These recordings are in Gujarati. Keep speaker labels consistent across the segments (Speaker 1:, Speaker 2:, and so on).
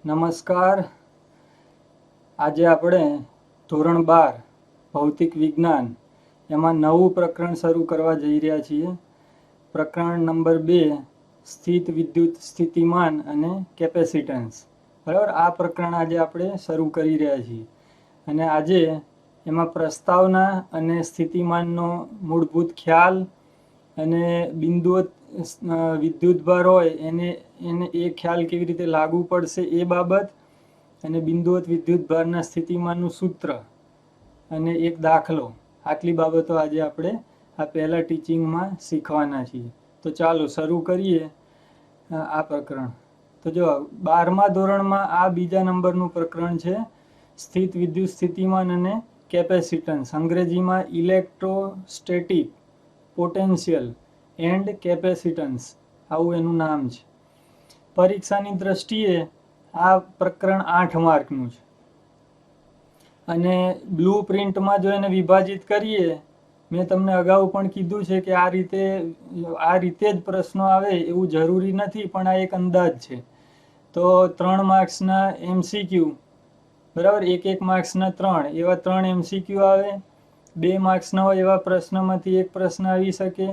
Speaker 1: નમસ્કાર. આજે આપણે ધોરણ 12 ભૌતિક વિજ્ઞાન એમાં નવું પ્રકરણ શરૂ કરવા જઈ રહ્યા છીએ. પ્રકરણ નંબર 2 સ્થિત વિદ્યુત સ્થિતિમાન અને કેપેસિટન્સ. બરાબર, આ પ્રકરણ આજે આપણે શરૂ કરી રહ્યા છીએ અને આજે એમાં પ્રસ્તાવના અને સ્થિતિમાનનો મૂળભૂત ખ્યાલ અને બિંદુઓ વિદ્યુતભાર હોય એને એ ખ્યાલ કેવી રીતે લાગુ પડશે એ બાબત, અને બિંદુવત વિદ્યુતભારના સ્થિતિમાનનું સૂત્ર અને એક દાખલો, આટલી બાબતો આજે આપણે આ પહેલા ટીચિંગમાં શીખવાના છીએ. તો ચાલો શરૂ કરીએ આ પ્રકરણ. તો જો 12મા ધોરણમાં આ બીજા નંબરનું પ્રકરણ છે, સ્થિત વિદ્યુત સ્થિતિમાન અને કેપેસિટન્સ, અંગ્રેજીમાં ઇલેક્ટ્રોસ્ટેટિક પોટેન્શિયલ એન્ડ કેપેસિટન્સ, આવું એનું નામ છે. પરીક્ષાની દ્રષ્ટિએ આ પ્રકરણ 8 માર્કનું છે અને બ્લુ પ્રિન્ટમાં જો એને વિભાજિત કરીએ, મેં તમને અગાઉ પણ કીધું છે કે આ રીતે જ પ્રશ્નો આવે એવું જરૂરી નથી, પણ આ એક અંદાજ છે. તો 3 માર્ક્સના MCQ, બરાબર, 1 માર્ક્સના 3 એવા 3 MCQ આવે. 2 માર્ક્સના હોય એવા પ્રશ્નમાંથી એક પ્રશ્ન આવી શકે.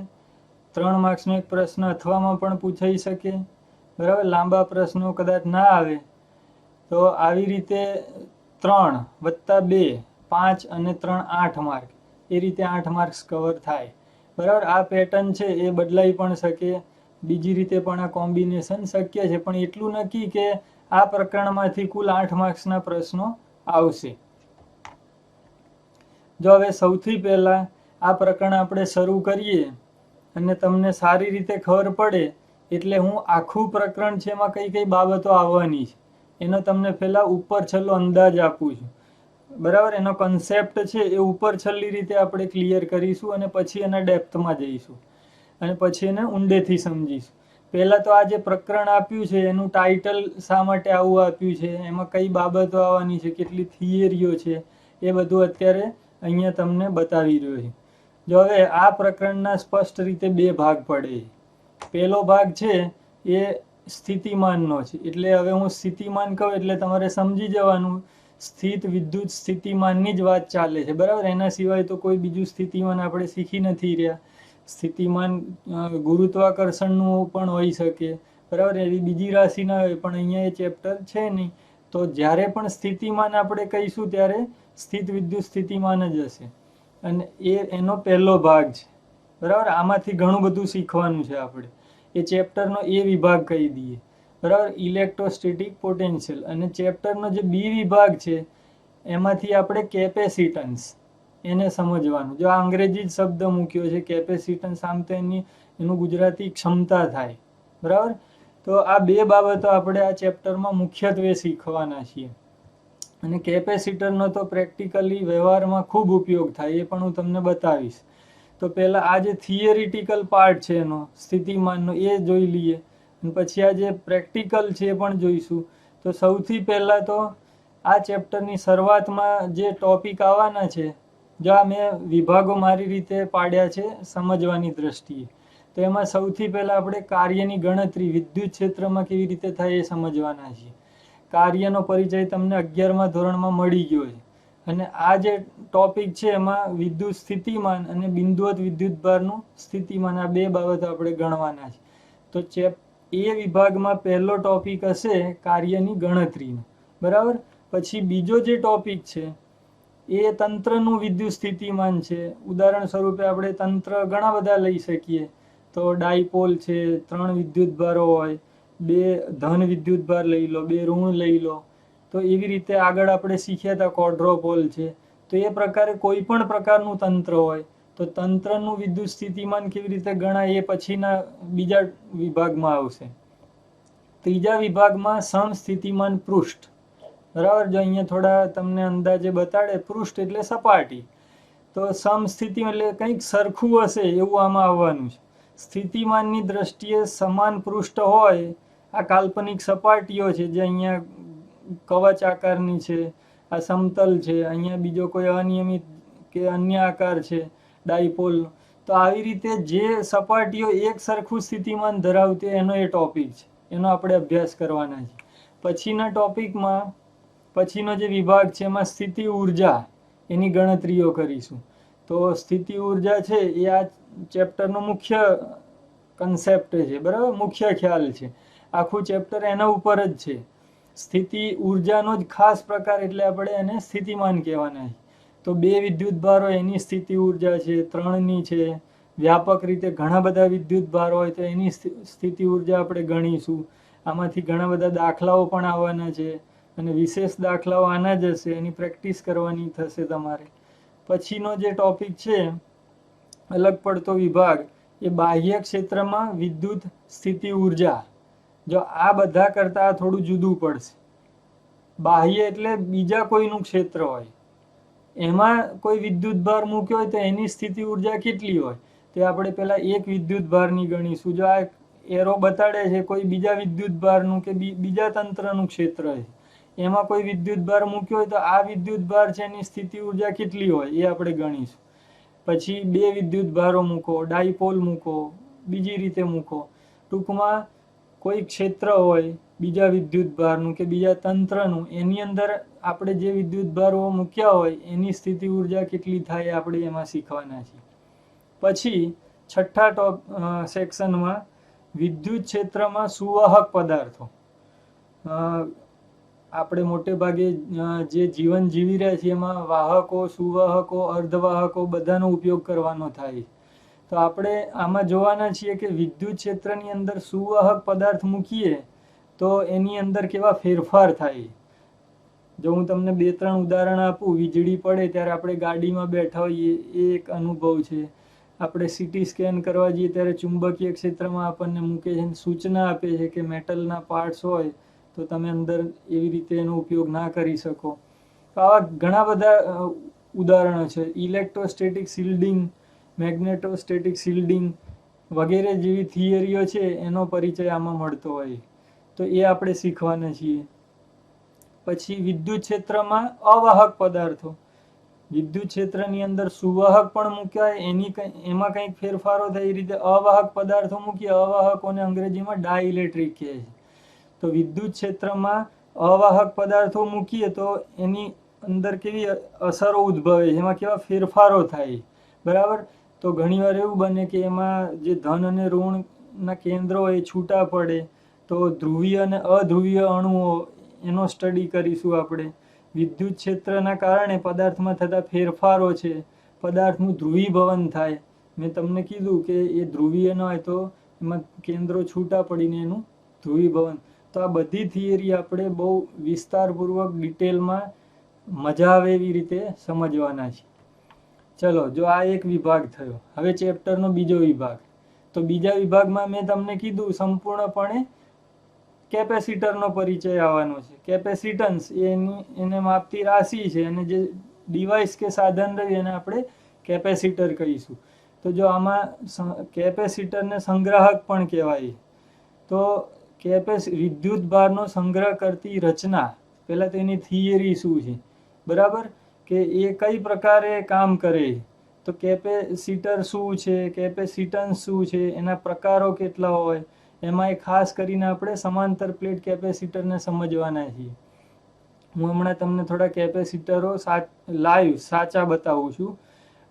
Speaker 1: 3 માર્ક્સનો એક પ્રશ્ન અથવામાં પણ પૂછાઈ શકે. બરાબર, લાંબા પ્રશ્નો કદાચ ના આવે તો આવી રીતે 3 + 2 5 અને 3 8 માર્ક, એ રીતે 8 માર્ક્સ કવર થાય. બરાબર, આ પેટર્ન છે એ બદલાઈ પણ શકે, બીજી રીતે પણ આ કોમ્બિનેશન શક્ય છે, પણ એટલું નક્કી કે આ પ્રકરણમાંથી કુલ 8 માર્ક્સના પ્રશ્નો આવશે. જો હવે સૌથી પહેલા આ પ્રકરણ આપણે શરૂ કરીએ અને તમને સારી રીતે ખબર પડે એટલે હું આખું પ્રકરણ છે એમાં કઈ કઈ બાબતો આવવાની છે એનો તમને પહેલા ઉપર છલ્લો અંદાજ આપું છું. બરાબર, એનો કન્સેપ્ટ છે એ ઉપર છલ્લી રીતે આપણે ક્લિયર કરીશું અને પછી એના ડેપ્થમાં જઈશું અને પછી એને ઊંડેથી સમજીશું. પહેલા તો આ જે પ્રકરણ આપ્યું છે એનું ટાઇટલ શા માટે આવું આપ્યું છે, એમાં કઈ બાબતો આવવાની છે, કેટલી થિયરીઓ છે, એ બધું અત્યારે અહીંયા તમને બતાવી રહ્યો છે. જો હવે આ પ્રકરણના સ્પષ્ટ રીતે 2 ભાગ પડે. પહેલો ભાગ છે એ સ્થિતિમાનનો છે, એટલે હવે હું સ્થિતિમાન કહું એટલે તમારે સમજી જવાનું સ્થિત વિદ્યુત સ્થિતિમાનની જ વાત ચાલે છે. બરાબર, એના સિવાય તો કોઈ બીજું સ્થિતિમાન આપણે શીખી નથી રહ્યા. સ્થિતિમાન ગુરુત્વાકર્ષણનું પણ હોઈ શકે, બરાબર, એવી બીજી રાશિના હોય, પણ અહીંયા એ ચેપ્ટર છે નહીં. તો જ્યારે પણ સ્થિતિમાન આપણે કહીશું ત્યારે સ્થિત વિદ્યુત સ્થિતિમાન જ હશે અને એનો પહેલો ભાગ છે. બરાબર, આમાંથી ઘણું બધું શીખવાનું છે આપણે. એ ચેપ્ટરનો એ વિભાગ કહી દઈએ. બરાબર, ઇલેક્ટ્રોસ્ટેટિક પોટેન્શિયલ. અને ચેપ્ટરનો જે બી વિભાગ છે એમાંથી આપણે કેપેસિટન્સ એને સમજવાનું. જો આ અંગ્રેજી જ શબ્દ મૂક્યો છે કેપેસિટન્સ, આમ તો એનું ગુજરાતી ક્ષમતા થાય. બરાબર, તો આ 2 બાબતો આપણે આ ચેપ્ટરમાં મુખ્યત્વે શીખવાના છીએ. અને કેપેસિટરનો તો પ્રેક્ટિકલી વ્યવહારમાં ખૂબ ઉપયોગ થાય, એ પણ હું તમને બતાવીશ. તો પહેલા આ જે થિયરિટિકલ પાર્ટ છે એનો સ્થિતિમાનનો એ જોઈ લઈએ અને પછી આ જે પ્રેક્ટિકલ છે એ પણ જોઈશું. તો સૌથી પહેલા તો આ ચેપ્ટરની શરૂઆતમાં જે ટોપિક આવવાના છે, જો આ મેં વિભાગો મારી રીતે પાડ્યા છે સમજવાની દ્રષ્ટિએ, તો એમાં સૌથી પહેલા આપણે કાર્યની ગણતરી વિદ્યુત ક્ષેત્રમાં કેવી રીતે થાય એ સમજવાના છીએ. કાર્યનો પરિચય તમને 11મા ધોરણમાં મળી ગયો છે અને આ જે ટોપિક છે એમાં વિદ્યુત સ્થિતિમાન અને બિંદુવત વિદ્યુતભારનું સ્થિતિમાન, આ 2 બાબતો આપણે ગણવાના છે. તો એ વિભાગમાં પહેલો ટોપિક હશે કાર્યની ગણતરીનો. બરાબર, પછી બીજો જે ટોપિક છે એ તંત્રનું વિદ્યુત સ્થિતિમાન છે. ઉદાહરણ સ્વરૂપે આપણે તંત્ર ઘણા બધા લઈ શકીએ. તો ડાયપોલ છે, 3 વિદ્યુતભારો હોય, 2 ધન વિદ્યુતભાર લઈ લો, 2 ઋણ લઈ લો. તો એવી રીતે આગળ આપણે શીખ્યા હતા ક્વોડ્રોપોલ છે. તો એ પ્રકારે કોઈ પણ પ્રકારનું તંત્ર હોય તો તંત્રનું વિદ્યુત સ્થિતિમાન કેવી રીતે ગણાય એ પછીના બીજા વિભાગમાં આવશે. ત્રીજા વિભાગમાં સમસ્થિતિમાન પૃષ્ઠ. બરાબર, જો અહીંયા થોડા તમને અંદાજે બતાડે, પૃષ્ઠ એટલે સપાટી, તો સમસ્થિતિ એટલે કંઈક સરખું હશે એવું આમાં આવવાનું છે. સ્થિતિમાનની દ્રષ્ટિએ સમાન પૃષ્ઠ હોય, આ કાલ્પનિક સપાટીઓ છે જે અહીંયા કવચ આકારની છે, આ સમતલ છે, અહીંયા બીજો કોઈ અનિયમિત કે અન્ય આકાર છે ડાયપોલ. તો આવી રીતે જે સપાટીઓ એક સરખું સ્થિતિમાન ધરાવતી એનો એ ટોપિક છે, એનો આપણે અભ્યાસ કરવાના છે. પછીના ટોપિકમાં પછીનો જે વિભાગ છે એમાં સ્થિતિ ઉર્જા એની ગણતરીઓ કરીશું. તો સ્થિતિ ઉર્જા છે એ આ ચેપ્ટરનો મુખ્ય કન્સેપ્ટ છે, બરાબર, મુખ્ય ખ્યાલ છે. આખું ચેપ્ટર એના ઉપર જ છે. સ્થિતિ ઉર્જાનો જ ખાસ પ્રકાર એટલે આપણે એને સ્થિતિમાન કહેવાના છે. તો 2 વિદ્યુત ભારો એની સ્થિતિ ઉર્જા છે, 3ની છે, વ્યાપક રીતે ઘણા બધા વિદ્યુત ભાર હોય તો એની સ્થિતિ ઉર્જા આપણે ગણીશું. આમાંથી ઘણા બધા દાખલાઓ પણ આવવાના છે અને વિશેષ દાખલાઓ આના જ હશે, એની પ્રેક્ટિસ કરવાની થશે તમારે. પછીનો જે ટોપિક છે અલગ પડતો વિભાગ એ બાહ્ય ક્ષેત્રમાં વિદ્યુત સ્થિતિ ઉર્જા. જો આ બધા કરતાં થોડું જુદું પડશે. બાહ્ય એટલે બીજા કોઈનું ક્ષેત્ર હોય, એમાં કોઈ વિદ્યુત ભાર મૂક્યો હોય તો એની સ્થિતિ ઉર્જા કેટલી હોય તે આપણે પહેલા એક વિદ્યુત ભારની ગણીશું. જો આ એરો બતાડે છે કોઈ બીજા વિદ્યુત ભારનું કે બીજા તંત્રનું ક્ષેત્ર છે, એમાં કોઈ વિદ્યુત ભાર મૂક્યો હોય તો આ વિદ્યુત ભાર છે એની સ્થિતિ ઉર્જા કેટલી હોય એ આપણે ગણીશું. પછી 2 વિદ્યુત ભારો મૂકો, ડાયપોલ મૂકો, બીજી રીતે મૂકો. ટૂંકમાં કોઈ ક્ષેત્ર હોય બીજા વિદ્યુત ભારનું કે બીજા તંત્રનું, એની અંદર આપણે જે વિદ્યુત ભારો મૂક્યા હોય એની સ્થિતિ ઉર્જા કેટલી થાય આપણે એમાં શીખવાના છીએ. પછી છઠ્ઠા સેક્શનમાં વિદ્યુત ક્ષેત્રમાં સુવાહક પદાર્થો. આપણે મોટે ભાગે જે જીવન જીવી રહ્યા છીએ એમાં વાહકો, સુવાહકો, અર્ધવાહકો બધાનો ઉપયોગ કરવાનો થાય. તો આપણે આમાં જોવાના છીએ કે વિદ્યુત ક્ષેત્રની અંદર સુવાહક પદાર્થ મૂકીએ તો એની અંદર કેવા ફેરફાર થાય. જો હું તમને 2-3 ઉદાહરણ આપું, વીજળી પડે ત્યારે આપણે ગાડીમાં બેઠા હોઈએ એ એક અનુભવ છે. આપણે સીટી સ્કેન કરવા જઈએ ત્યારે ચુંબકીય ક્ષેત્રમાં આપણને મૂકે છે, સૂચના આપે છે કે મેટલના પાર્ટ્સ હોય તો તમે અંદર એવી રીતે એનો ઉપયોગ ના કરી શકો. તો આવા ઘણા બધા ઉદાહરણો છે. ઇલેક્ટ્રોસ્ટેટિક શિલ્ડિંગ, મેગ્નેટોસ્ટેટિક શિલ્ડિંગ વગેરે જેવી થિયરીઓ છે એનો પરિચય આમાં મળતો હોય, તો એ આપણે શીખવાના છીએ. પછી વિદ્યુત ક્ષેત્રમાં અવાહક પદાર્થો. વિદ્યુત ક્ષેત્રની અંદર સુવાહક પણ મૂક્યા એમાં કંઈક ફેરફારો થાય, એ રીતે અવાહક પદાર્થો મૂકીએ. અવાહકોને અંગ્રેજીમાં ડાઇલેક્ટ્રિક કહે છે. તો વિદ્યુત ક્ષેત્રમાં અવાહક પદાર્થો મૂકીએ તો એની અંદર કેવી અસરો ઉદ્ભવે છે, એમાં કેવા ફેરફારો થાય, બરાબર. તો ઘણીવાર એવું બને કે એમાં જે ધન અને ઋણના કેન્દ્રો હોય એ છૂટા પડે, તો ધ્રુવીય અને અધ્રુવીય અણુઓ એનો સ્ટડી કરીશું આપણે. વિદ્યુત ક્ષેત્રના કારણે પદાર્થમાં થતા ફેરફારો છે, પદાર્થનું ધ્રુવીભવન થાય. મેં તમને કીધું કે એ ધ્રુવીય ન હોય તો એમાં કેન્દ્રો છૂટા પડીને એનું ધ્રુવીભવન. તો આ બધી થિયરી આપણે બહુ વિસ્તારપૂર્વક ડિટેલમાં મજા આવે એવી રીતે સમજવાના છે. ચલો, જો આ એક વિભાગ થયો. હવે ચેપ્ટરનો બીજો વિભાગ. તો બીજા વિભાગમાં મેં તમને કીધું સંપૂર્ણપણે કેપેસિટરનો પરિચય આવવાનો છે. કેપેસિટન્સ એને માપતી રાશિ છે અને જે ડિવાઇસ કે સાધન રહ્યું એને આપણે કેપેસિટર કહીશું. તો જો આમાં કેપેસિટરને સંગ્રાહક પણ કહેવાય. તો વિદ્યુત ભારનો સંગ્રહ કરતી રચના, પહેલાં તો એની થિયરી શું છે, બરાબર, કે એ કઈ પ્રકારે કામ કરે. તો કેપેસિટર શું છે, કેપેસિટન્સ શું છે, એના પ્રકારો કેટલા હોય, એમાં ખાસ કરીને આપણે સમાંતર પ્લેટ કેપેસિટરને સમજવાના છીએ. હું હમણાં તમને થોડા કેપેસિટરો લાઈવ સાચા બતાવું છું.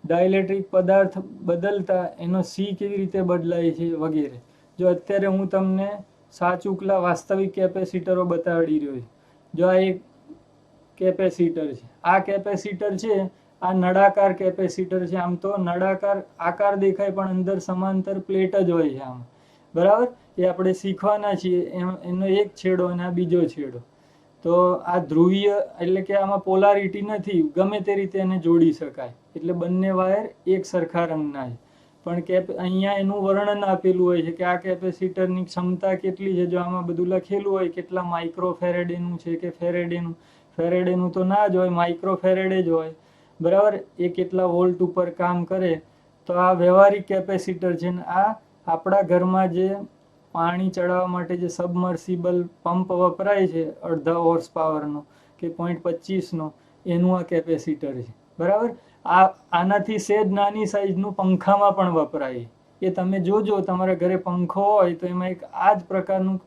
Speaker 1: ડાઇલેક્ટ્રિક પદાર્થ બદલતા એનો સી કેવી રીતે બદલાય છે વગેરે. જો અત્યારે હું તમને સાચુકલા વાસ્તવિક કેપેસિટરો બતાડી રહ્યો છું. જો આ એક કેપેસિટર છે, આ કેપેસિટર છે, આ નળાકાર કેપેસિટર છે. આમ તો નળાકાર આકાર દેખાય પણ અંદર સમાંતર પ્લેટ જ હોય છે આમાં, બરાબર. એ આપણે શીખવાના છીએ. એનો એક છેડો અને આ બીજો છેડો. તો આ ધ્રુવીય એટલે કે આમાં પોલારિટી નથી, ગમે તે રીતે એને જોડી શકાય, એટલે બંને વાયર એક સરખા રંગના છે. પણ અહીંયા એનું વર્ણન આપેલું હોય છે કે આ કેપેસિટરની ક્ષમતા કેટલી છે. જો આમાં બધું લખેલું હોય કેટલા માઇક્રો ફેરેડેનું છે કે ફેરેડેનું તો ના જ હોય, માઇક્રો ફેરેડે જ હોય, બરાબર. એ કેટલા વોલ્ટ ઉપર કામ કરે. તો આ વ્યવહારિક કેપેસિટર છે ને આ આપણા ઘરમાં જે પાણી ચડાવવા માટે જે સબમર્સિબલ પંપ વપરાય છે 1.5 હોર્સ પાવરનો કે 0.25નો, એનું આ કેપેસિટર છે, બરાબર. આનાથી સેજ નાની સાઈઝનું પંખામાં પણ વપરાય. એ તમે જોજો, તમારા ઘરે પંખો હોય તો એમાં એક આ જ પ્રકારનું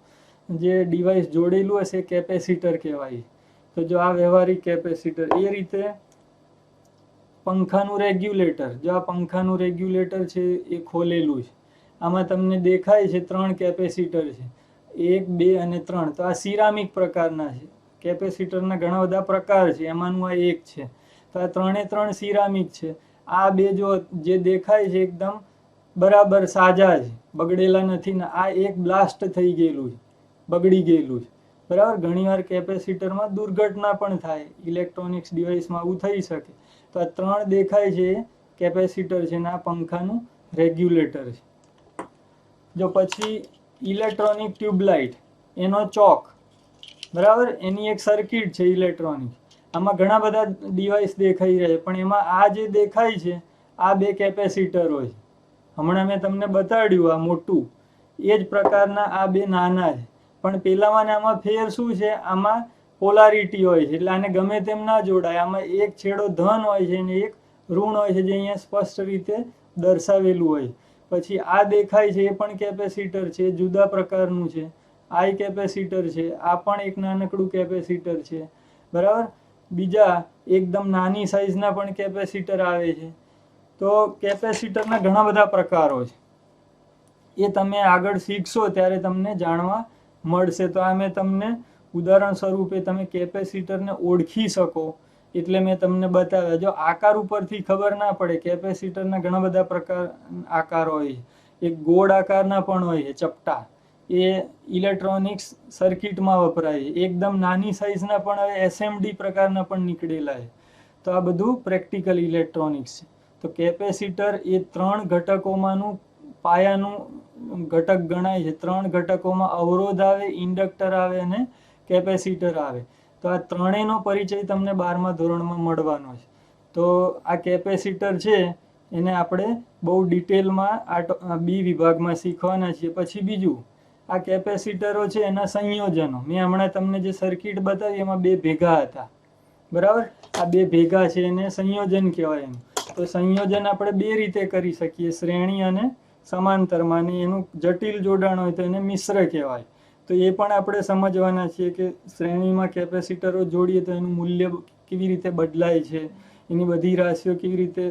Speaker 1: જે ડિવાઇસ જોડેલું હશે કેપેસિટર કહેવાય. તો જો આ વ્યવહારિક કેપેસિટર. એ રીતે પંખાનું રેગ્યુલેટર, જો આ પંખાનું રેગ્યુલેટર છે એ ખોલેલું છે. આમાં તમને દેખાય છે 3 કેપેસિટર છે, 1, 2 અને 3. તો આ સિરામિક પ્રકારના છે. કેપેસિટરના ઘણા બધા પ્રકાર છે, એમાંનું આ એક છે. તો આ 3 સિરામિક છે. આ બે જો જે દેખાય છે એકદમ બરાબર સાજા છે, બગડેલા નથી ને. આ એક બ્લાસ્ટ થઈ ગયેલું છે, બગડી ગયેલું છે. બરાબર. ઘણીવાર કેપેસિટરમાં દુર્ઘટના પણ થાય, ઇલેક્ટ્રોનિક્સ ડિવાઇસમાં આવું થઈ શકે. તો આ 3 દેખાય છે એ કેપેસિટર છે ને આ પંખાનું રેગ્યુલેટર છે. જો પછી ઇલેક્ટ્રોનિક ટ્યુબલાઇટ, એનો ચોક, બરાબર, એની એક સર્કિટ છે ઇલેક્ટ્રોનિક. આમાં ઘણા બધા ડિવાઇસ દેખાઈ રહ્યા છે, પણ એમાં આ જે દેખાય છે આ 2 કેપેસિટરો છે. હમણાં મેં તમને બતાડ્યું આ મોટું, એ જ પ્રકારના આ 2 નાના છે. પણ પેલામાં ને આમાં ફેર શું છે? આમાં પોલારિટી હોય છે, એટલે આને ગમે તેમ ના જોડાય. આમાં એક છેડો ધન હોય છે અને એક ઋણ હોય છે, જે અહીંયા સ્પષ્ટ રીતે દર્શાવેલું હોય. પછી આ દેખાય છે એ પણ કેપેસિટર છે, જુદા પ્રકારનું છે. આ કેપેસિટર છે, આ પણ એક નાનકડું કેપેસિટર છે. બરાબર. બીજા એકદમ નાની સાઈઝના પણ કેપેસિટર આવે છે. તો કેપેસિટરના ઘણા બધા પ્રકારો છે. એ તમે આગળ શીખશો ત્યારે તમને જાણવા મળશે. તો આ મેં તમને ઉદાહરણ સ્વરૂપે તમે કેપેસિટરને ઓળખી શકો એટલે મેં તમને બતાવ્યા. જો આકાર ઉપરથી ખબર ના પડે, કેપેસિટરના ઘણા બધા પ્રકાર આકાર હોય છે. એક ગોળ આકારના પણ હોય છે, ચપટા. એ ઇલેક્ટ્રોનિક્સ સર્કિટમાં વપરાય છે. એકદમ નાની સાઈઝના પણ હવે એસએમડી પ્રકારના પણ નીકળેલા છે. તો આ બધું પ્રેક્ટિકલ ઇલેક્ટ્રોનિક્સ છે. તો કેપેસિટર એ 3 ઘટકોમાંનું પાયાનું ઘટક ગણાય છે. 3 ઘટકોમાં અવરોધ આવે, ઇન્ડક્ટર આવે અને કેપેસિટર આવે. તો આ ત્રણેયનો પરિચય તમને 12મા ધોરણમાં મળવાનો છે. તો આ કેપેસિટર છે એને આપણે બહુ ડિટેલમાં આ બી વિભાગમાં શીખવાના છીએ. પછી બીજું, આ કેપેસિટરો છે એના સંયોજનો. મેં હમણાં તમને જે સર્કિટ બતાવી એમાં 2 ભેગા હતા, બરાબર. આ 2 ભેગા છે એને સંયોજન કહેવાય. એનું તો સંયોજન આપણે 2 રીતે કરી શકીએ, શ્રેણી અને સમાંતરમાં. અને એનું જટિલ જોડાણ હોય તો એને મિશ્ર કહેવાય. તો એ પણ આપણે સમજવાના છીએ કે શ્રેણીમાં કેપેસિટરો જોડીએ તો એનું મૂલ્ય કેવી રીતે બદલાય છે, એની બધી રાશિઓ કેવી રીતે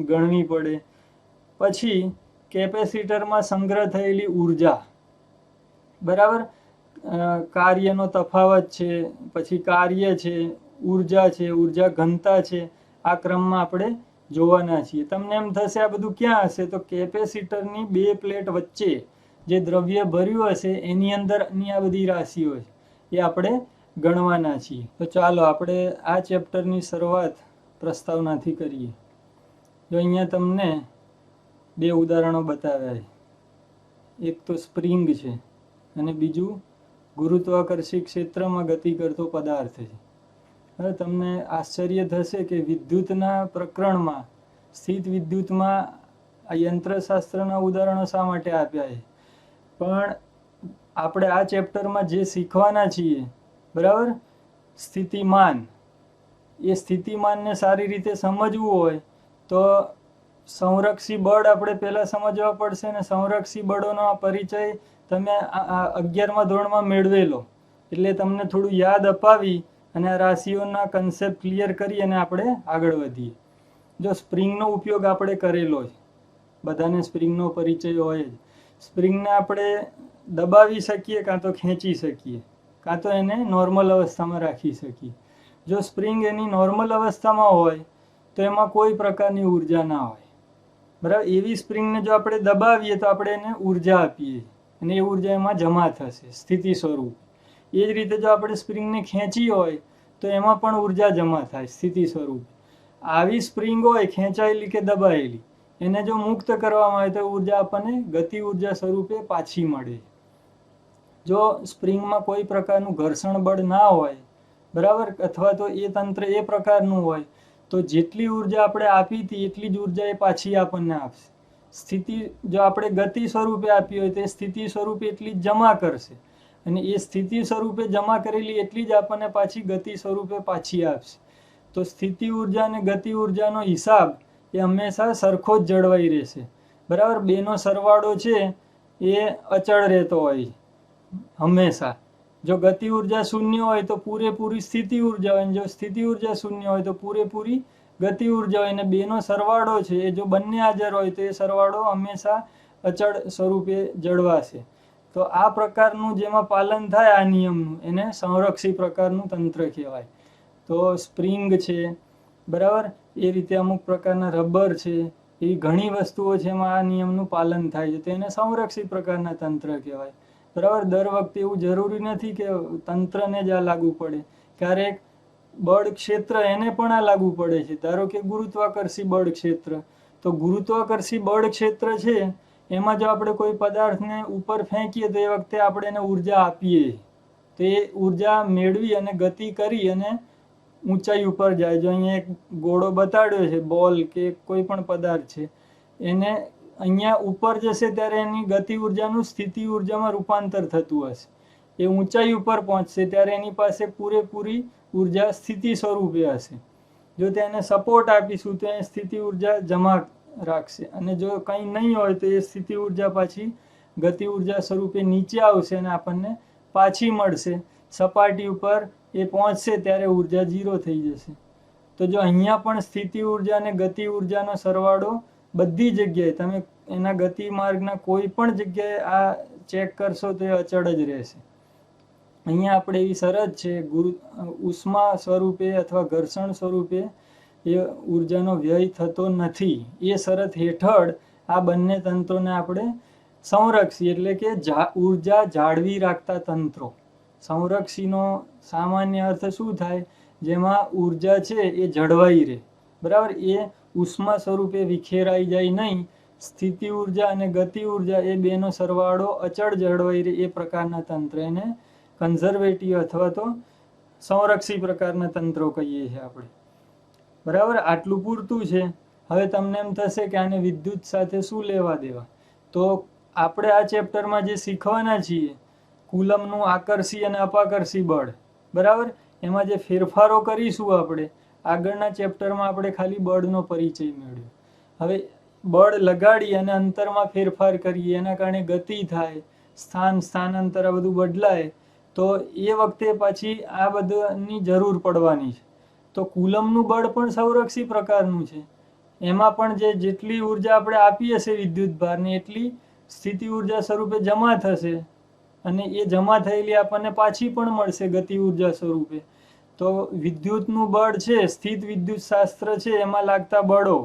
Speaker 1: ગણવી પડે. પછી કેપેસિટરમાં સંગ્રહ થયેલી ઉર્જા, બરાબર. કાર્યનો તફાવત છે, પછી કાર્ય છે, ઉર્જા છે, ઉર્જા ઘનતા છે. આ ક્રમમાં આપણે જોવાના છીએ. તમને એમ થશે આ બધું ક્યાં હશે? તો કેપેસિટરની 2 પ્લેટ વચ્ચે જે દ્રવ્ય ભર્યું હશે એની અંદરની આ બધી રાશિઓ છે એ આપણે ગણવાના છીએ. તો ચાલો આપણે આ ચેપ્ટરની શરૂઆત પ્રસ્તાવનાથી કરીએ. જો અહીંયા તમને 2 ઉદાહરણો બતાવ્યા છે. એક તો સ્પ્રિંગ છે અને બીજું ગુરુત્વાકર્ષી ક્ષેત્રમાં ગતિ કરતો પદાર્થ છે. હવે તમને આશ્ચર્ય થશે કે વિદ્યુતના પ્રકરણમાં, સ્થિત વિદ્યુતમાં આ યંત્રશાસ્ત્રના ઉદાહરણો શા માટે આપ્યા છે? પણ આપણે આ ચેપ્ટરમાં જે શીખવાના છીએ, બરાબર, સ્થિતિમાન, એ સ્થિતિમાનને સારી રીતે સમજવું હોય તો સંરક્ષી બળ આપણે પહેલા સમજવા પડશે. ને સંરક્ષી બળોનો પરિચય તમે 11મા ધોરણમાં મેળવેલો, એટલે તમને થોડું યાદ અપાવી અને આ રાશિઓના કન્સેપ્ટ ક્લિયર કરી અને આપણે આગળ વધીએ. જો સ્પ્રિંગનો ઉપયોગ આપણે કરેલો છે, બધાને સ્પ્રિંગનો પરિચય હોય જ. સ્પ્રિંગને આપણે દબાવી શકીએ, કાં તો ખેંચી શકીએ, કાં તો એને નોર્મલ અવસ્થામાં રાખી શકીએ. જો સ્પ્રિંગ એની નોર્મલ અવસ્થામાં હોય તો એમાં કોઈ પ્રકારની ઉર્જા ના હોય, બરાબર. એવી સ્પ્રિંગને જો આપણે દબાવીએ તો આપણે એને ઉર્જા આપીએ અને એ ઉર્જા એમાં જમા થશે સ્થિતિ સ્વરૂપ. એ જ રીતે જો આપણે સ્પ્રિંગને ખેંચી હોય તો એમાં પણ ઉર્જા જમા થાય સ્થિતિ સ્વરૂપ. આવી સ્પ્રિંગ હોય ખેંચાયેલી કે દબાયેલી, એને જો મુક્ત કરવામાં આવે તો ઉર્જા આપણને ગતિ ઉર્જા સ્વરૂપે પાછી મળે. જો સ્પ્રિંગમાં કોઈ પ્રકારનું ઘર્ષણ બળ ના હોય, બરાબર, અથવા તો એ તંત્ર એ પ્રકારનું હોય તો જેટલી ઉર્જા આપણે આપી હતી એટલી જ ઉર્જા એ પાછી આપણને આપશે. સ્થિતિ જો આપણે ગતિ સ્વરૂપે આપી હોય તો એ સ્થિતિ સ્વરૂપે એટલી જ જમા કરશે અને એ સ્થિતિ સ્વરૂપે જમા કરેલી એટલી જ આપણને પાછી ગતિ સ્વરૂપે પાછી આપશે. તો સ્થિતિ ઉર્જા અને ગતિ ઉર્જાનો હિસાબ એ હંમેશા સરખો જ જળવાઈ રહેશે, બરાબર. બેનો સરવાળો છે એ અચળ રહેતો હોય. હંમેશા. જો ગતિ ઉર્જા શૂન્ય હોય તો પૂરેપૂરી સ્થિતિ ઉર્જા હોય, અને જો સ્થિતિ ઉર્જા શૂન્ય હોય તો પૂરેપૂરી ગતિ ઉર્જા હોય, અને બેનો સરવાળો છે એ જો બંને હાજર હોય તો એ સરવાળો હંમેશા અચળ સ્વરૂપે જળવાશે. તો આ પ્રકારનું જેમાં પાલન થાય આ નિયમનું એને સંરક્ષી પ્રકારનું તંત્ર કહેવાય. તો સ્પ્રિંગ છે, બરાબર, એ રીતે અમુક પ્રકારના રબર છે, એવી ઘણી વસ્તુઓ છે એમાં આ નિયમનું પાલન થાય છે, તો એને સંરક્ષી પ્રકારના તંત્ર કહેવાય. બરાબર. દર વખતે એવું જરૂરી નથી કે તંત્રને જ આ લાગુ પડે. ક્યારેક બળ ક્ષેત્ર એને પણ આ લાગુ પડે છે. ધારો કે ગુરુત્વાકર્ષી બળ ક્ષેત્ર, તો ગુરુત્વાકર્ષી બળ ક્ષેત્ર છે એમાં જો આપણે કોઈ પદાર્થને ઉપર ફેંકીએ તો એ વખતે આપણે એને ઉર્જા આપીએ, તો એ ઉર્જા મેળવી અને ગતિ કરી અને ઊંચાઈ ઉપર જાય. જો અહીંયા એક ગોળો બતાડ્યો છે, બોલ કે કોઈ પણ પદાર્થ છે, એને અહીંયા ઉપર જશે ત્યારે એની ગતિ ઉર્જાનું સ્થિતિ ઉર્જામાં રૂપાંતર થતું હશે. એ ઊંચાઈ ઉપર પહોંચશે ત્યારે એની પાસે પૂરેપૂરી ઉર્જા સ્થિતિ સ્વરૂપે હશે. જો તેને સપોર્ટ આપીશું તો એ સ્થિતિ ઉર્જા જમા રાખશે, અને જો કંઈ નહીં હોય તો એ સ્થિતિ ઉર્જા પાછી ગતિ ઉર્જા સ્વરૂપે નીચે આવશે અને આપણને પાછી મળશે. સપાટી ઉપર એ પહોંચશે ત્યારે ઉર્જા 0 થઈ જશે. તો જો અહીંયા પણ સ્થિતિ ઉર્જા અને ગતિ ઉર્જાનો સરવાળો બધી જગ્યાએ તમે એના ગતિ માર્ગના કોઈ પણ જગ્યાએ આ ચેક કરશો તો એ અચળ જ રહેશે. અહીંયા આપણે એવી શરત છે, ઉષ્મા સ્વરૂપે અથવા ઘર્ષણ સ્વરૂપે એ ઉર્જાનો વ્યય થતો નથી. એ શરત હેઠળ આ બંને તંત્રોને આપણે સંરક્ષી એટલે કે ઉર્જા જાળવી રાખતા તંત્રો. સંરક્ષીનો સામાન્ય અર્થ શું થાય? જેમાં ઉર્જા છે એ જળવાઈ રહે, બરાબર, એ ઉષ્મા સ્વરૂપે વિખેરાઈ જાય નહીં. સ્થિતિ ઉર્જા અને ગતિ ઉર્જા એ બેનો સરવાળો અચળ જળવાઈ રહે એ પ્રકારના તંત્ર એને કન્ઝર્વેટિવ અથવા તો સંરક્ષી પ્રકારના તંત્રો કહીએ છીએ આપણે. બરાબર. આટલું પૂરતું છે. હવે તમને એમ થશે કે આને વિદ્યુત સાથે શું લેવા દેવા? તો આપણે આ ચેપ્ટરમાં જે શીખવાના છીએ કુલમનું આકર્ષી અને અપાકર્ષી બળ, બરાબર, એમાં જે ફેરફારો કરીશું આપણે આગળના ચેપ્ટરમાં આપણે ખાલી બળનો પરિચય મેળવ્યો. હવે બળ લગાડી અને અંતરમાં ફેરફાર કરીએ, એના કારણે ગતિ થાય, સ્થાનાંતર આ બધું બદલાય, તો એ વખતે પછી આ બધાની જરૂર પડવાની છે. તો કુલમનું બળ પણ સંરક્ષી પ્રકારનું છે. એમાં પણ જેટલી ઉર્જા આપણે આપી હશે વિદ્યુત ભારને એટલી સ્થિતિ ઉર્જા સ્વરૂપે જમા થશે, અને એ જમા થયેલી આપણને પાછી પણ મળશે ગતિ ઉર્જા સ્વરૂપે. તો વિદ્યુતનું બળ છે, સ્થિત વિદ્યુત શાસ્ત્ર છે, એમાં લાગતા બળો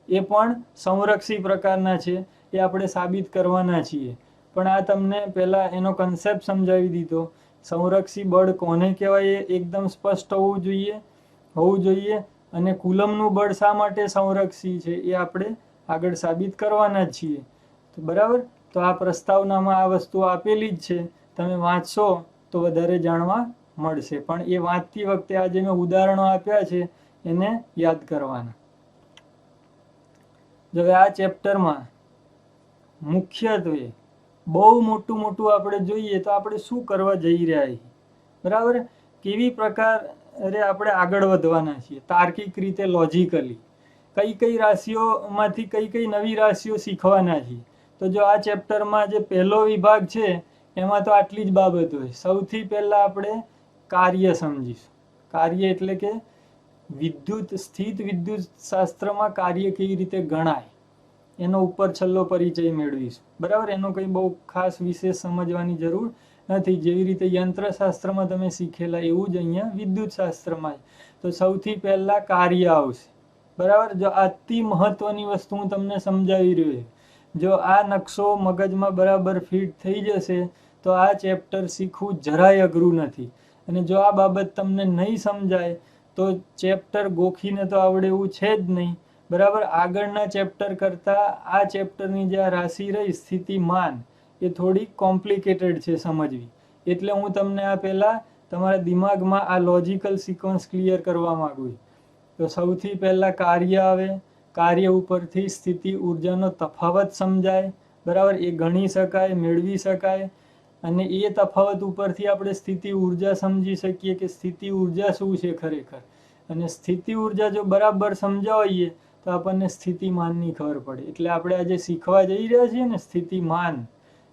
Speaker 1: એ પણ સંરક્ષી પ્રકારના છે. એ આપણે સાબિત કરવાના છીએ. પણ આ તમને પહેલા એનો કન્સેપ્ટ સમજાવી દીધો. સંરક્ષી બળ કોને કહેવાય એ એકદમ સ્પષ્ટ હોવું જોઈએ, અને કુલમનું બળ શા માટે સંરક્ષી છે એ આપણે આગળ સાબિત કરવાના જ છીએ. તો બરાબર. તો આ પ્રસ્તાવનામાં આ વસ્તુ આપેલી જ છે. તમે વાંચશો તો વધારે જાણવા મળશે. પણ એ વાંચતી વખતે આ જે મેં ઉદાહરણો આપ્યા છે એને યાદ કરવાના. જો આ ચેપ્ટરમાં મુખ્યત્વે બહુ મોટું આપણે જોઈએ તો આપણે શું કરવા જઈ રહ્યા છીએ, બરાબર, કેવી પ્રકારે આપણે આગળ વધવાના છીએ તાર્કિક રીતે, લોજિકલી, કઈ રાશિઓમાંથી કઈ નવી રાશિઓ શીખવાના છીએ. તો જો આ ચેપ્ટરમાં જે પહેલો વિભાગ છે એમાં તો આટલી જ બાબત હોય. સૌથી પહેલા આપણે કાર્ય સમજીશું. કાર્ય એટલે કે સ્થિત વિદ્યુત શાસ્ત્રમાં કાર્ય કેવી રીતે ગણાય એનો ઉપર છેલ્લો પરિચય મેળવીશું, બરાબર. એનો કંઈ બહુ ખાસ વિશેષ સમજવાની જરૂર નથી. જેવી રીતે યંત્રશાસ્ત્રમાં તમે શીખેલા એવું જ અહીંયા વિદ્યુત શાસ્ત્રમાં. તો સૌથી પહેલા કાર્ય આવશે, બરાબર. જો અતિ મહત્વની વસ્તુ હું તમને સમજાવી રહ્યો, જો આ નકશો મગજમાં બરાબર ફિટ થઈ જશે તો આ ચેપ્ટર શીખવું જરાય અઘરું નથી. અને જો આ બાબત તમને નહીં સમજાય તો ચેપ્ટર ગોખીને તો આવડે એવું છે જ નહીં, બરાબર. આગળના ચેપ્ટર કરતાં આ ચેપ્ટરની જે આ રાશિ રહી સ્થિતિમાન એ થોડી કોમ્પ્લિકેટેડ છે સમજવી. એટલે હું તમને આ પહેલાં તમારા દિમાગમાં આ લોજિકલ સિક્વન્સ ક્લિયર કરવા માગું છું. તો સૌથી પહેલાં કાર્ય આવે. કાર્ય ઉપરથી સ્થિતિ ઉર્જાનો તફાવત સમજાય, બરાબર. એ ગણી શકાય, મેળવી શકાય, અને એ તફાવત ઉપરથી આપણે સ્થિતિ ઉર્જા સમજી શકીએ કે સ્થિતિ ઉર્જા શું છે ખરેખર. અને સ્થિતિ ઉર્જા જો બરાબર સમજાવીએ તો આપણને સ્થિતિમાનની ખબર પડે. એટલે આપણે આજે શીખવા જઈ રહ્યા છીએ ને સ્થિતિમાન,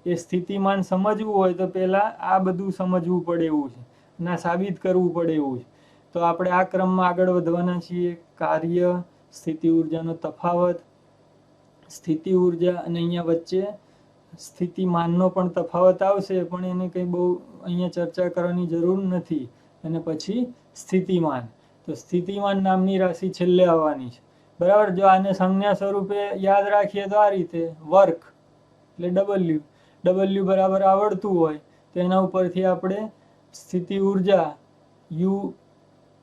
Speaker 1: એ સ્થિતિમાન સમજવું હોય તો પહેલાં આ બધું સમજવું પડે એવું છે, ના સાબિત કરવું પડે એવું છે. તો આપણે આ ક્રમમાં આગળ વધવાના છીએ. કાર્ય, સ્થિતિ ઉર્જાનો તફાવત, સ્થિતિ ઉર્જા અને અહીંયા વચ્ચે સ્થિતિમાનનો પણ તફાવત આવશે, પણ એને કંઈ બહુ અહીંયા ચર્ચા કરવાની જરૂર નથી. અને પછી સ્થિતિમાન. તો સ્થિતિમાન નામની રાશિ છેલ્લે આવવાની છે. બરાબર. જો આને સંજ્ઞા સ્વરૂપે યાદ રાખીએ તો આ રીતે વર્ક એટલે ડબલ્યુ બરાબર આવડતું હોય તો એના ઉપરથી આપણે સ્થિતિ ઉર્જા યુ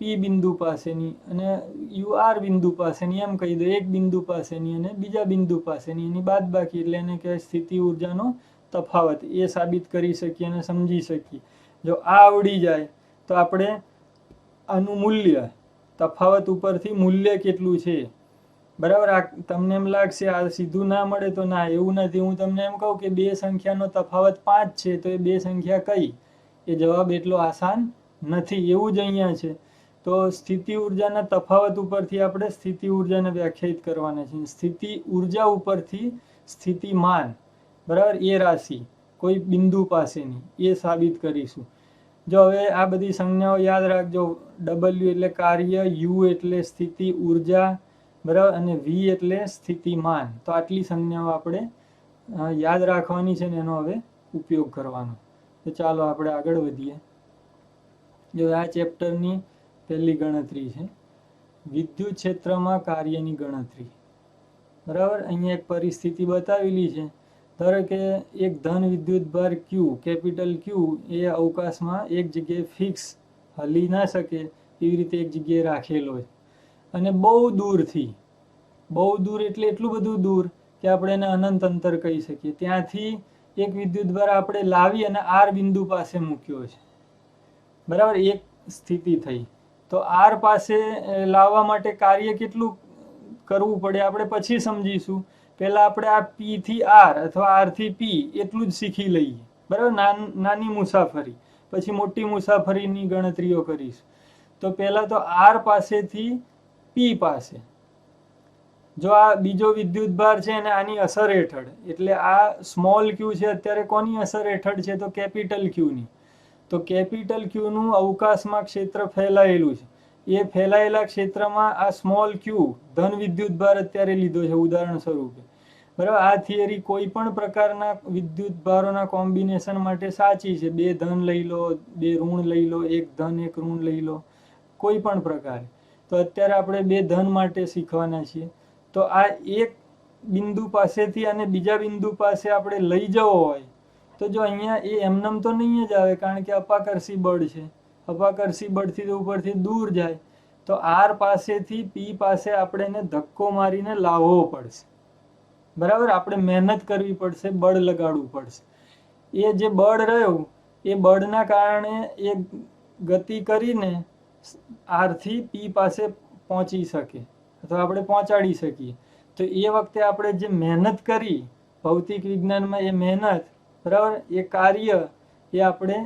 Speaker 1: પી બિંદુ પાસેની અને યુ આર બિંદુ પાસેની એમ કહી દો, એક બિંદુ પાસેની અને બીજા બિંદુ પાસેની એની બાદ બાકી, એટલે એને કહેવાય સ્થિતિ ઉર્જાનો તફાવત. એ સાબિત કરી શકીએ અને સમજી શકીએ. જો આ આવડી જાય તો આપણે આનું મૂલ્ય, તફાવત ઉપરથી મૂલ્ય કેટલું છે, બરાબર. આ તમને એમ લાગશે આ સીધું ના મળે, તો ના, એવું નથી. હું તમને એમ કહું કે બે સંખ્યાનો તફાવત 5 છે, તો એ બે સંખ્યા કઈ, એ જવાબ એટલો આસાન નથી. એવું જ અહીંયા છે. તો સ્થિતિ ઉર્જાના તફાવત ઉપરથી આપણે સ્થિતિ ઉર્જાને વ્યાખ્યાયિત કરવાના છે. સ્થિતિ ઉર્જા ઉપરથી સ્થિતિમાન, બરાબર, એ રાશિ કોઈ બિંદુ પાસેની, એ સાબિત કરીશું. જો હવે આ બધી સંજ્ઞાઓ યાદ રાખજો. ડબલ્યુ એટલે કાર્ય, યુ એટલે સ્થિતિ ઉર્જા, બરાબર, અને વી એટલે સ્થિતિમાન. તો આટલી સંજ્ઞાઓ આપણે યાદ રાખવાની છે ને એનો હવે ઉપયોગ કરવાનો. તો ચાલો આપણે આગળ વધીએ. જો આ ચેપ્ટરની પહેલી ગણતરી છે વિદ્યુત ક્ષેત્રમાં કાર્યની ગણતરી. બરાબર. અહીંયા એક પરિસ્થિતિ બતાવેલી છે. ધારો કે એક ધન વિદ્યુત ભાર ક્યુ, કેપિટલ ક્યુ, એ અવકાશમાં એક જગ્યાએ ફિક્સ હલી ના શકે એવી રીતે એક જગ્યાએ રાખેલો છે. અને બહુ દૂરથી, બહુ દૂર એટલે એટલું બધું દૂર કે આપણે એને અનંત અંતર કહી શકીએ, ત્યાંથી એક વિદ્યુત ભાર આપણે લાવી અને આર બિંદુ પાસે મૂક્યો છે. બરાબર. એક સ્થિતિ થઈ. તો આર પાસે લાવવા માટે કાર્ય કેટલું કરવું પડે આપણે પછી સમજીશું. પહેલા આપણે આ પી થી આર અથવા આર થી પી એટલું જ શીખી લઈએ. બરાબર. નાની મુસાફરી, પછી મોટી મુસાફરીની ગણતરીઓ કરીશું. તો પહેલા તો આર પાસેથી પી પાસે, જો આ બીજો વિદ્યુત ભાર છે અને આની અસર હેઠળ, એટલે આ સ્મોલ ક્યુ છે અત્યારે કોની અસર હેઠળ છે, તો કેપિટલ ક્યુની. તો કેપિટલ ક્યુનું અવકાશમાં ક્ષેત્ર ફેલાયેલું છે. એ ફેલાયેલા ક્ષેત્રમાં આ સ્મોલ ક્યુ ધન વિદ્યુત ભાર અત્યારે લીધો છે ઉદાહરણ સ્વરૂપે. બરાબર. આ થિયરી કોઈ પણ પ્રકારના વિદ્યુત ભારોના કોમ્બિનેશન માટે સાચી છે. બે ધન લઈ લો, બે ઋણ લઈ લો, એક ધન એક ઋણ લઈ લો, કોઈ પણ પ્રકારે. તો અત્યારે આપણે બે ધન માટે શીખવાના છીએ. તો આ એક બિંદુ પાસેથી અને બીજા બિંદુ પાસે આપણે લઈ જવો હોય તો જો અહીંયા એ એમનેમ તો નહીં જ આવે, કારણ કે અપાકર્ષી બળ છે. અપાકર્ષી બળથી તો ઉપરથી દૂર જાય. તો આર પાસેથી પી પાસે આપણે એને ધક્કો મારીને લાવવો પડશે. બરાબર. આપણે મહેનત કરવી પડશે, બળ લગાડવું પડશે. એ જે બળ રહ્યું એ બળના કારણે એ ગતિ કરીને આરથી પી પાસે પહોંચી શકે અથવા આપણે પહોંચાડી શકીએ. તો એ વખતે આપણે જે મહેનત કરી ભૌતિક વિજ્ઞાનમાં, એ મહેનત, બરાબર, એ કાર્ય, એ આપણે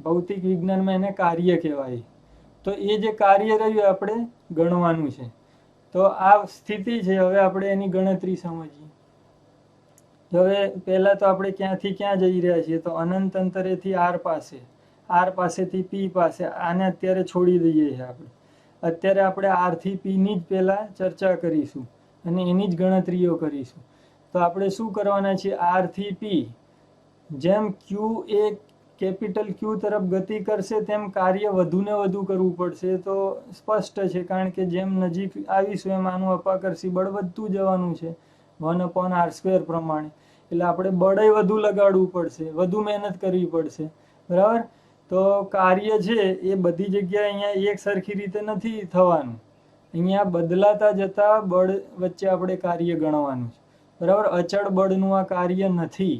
Speaker 1: ભૌતિક વિજ્ઞાનમાં એને કાર્ય કહેવાય. તો એ જે કાર્ય રહ્યું આપણે ગણવાનું છે. તો આ સ્થિતિ છે. હવે આપણે એની ગણતરી સમજીએ. હવે પહેલા તો આપણે ક્યાંથી ક્યાં જઈ રહ્યા છીએ, તો અનંત અંતરેથી આર પાસે, આર પાસેથી પી પાસે. આને અત્યારે છોડી દઈએ છીએ આપણે. અત્યારે આપણે આર થી પી ની જ પહેલા ચર્ચા કરીશું અને એની જ ગણતરીઓ કરીશું. તો આપણે શું કરવાના છીએ, આર થી પી, જેમ ક્યુ એ કેપિટલ ક્યુ તરફ ગતિ કરશે તેમ કાર્ય વધુ ને વધુ કરવું પડશે. તો સ્પષ્ટ છે, કારણ કે જેમ નજીક આવીશું એમ આનું અપાકર્ષી બળ વધતું જવાનું છે 1/r² પ્રમાણે. એટલે આપણે બળય વધુ લગાડવું પડશે, વધુ મહેનત કરવી પડશે. બરાબર. તો કાર્ય છે એ બધી જગ્યાએ અહીંયા એક સરખી રીતે નથી થવાનું. અહીંયા બદલાતા જતા બળ વચ્ચે આપણે કાર્ય ગણવાનું છે. બરાબર. અચળ બળનું આ કાર્ય નથી,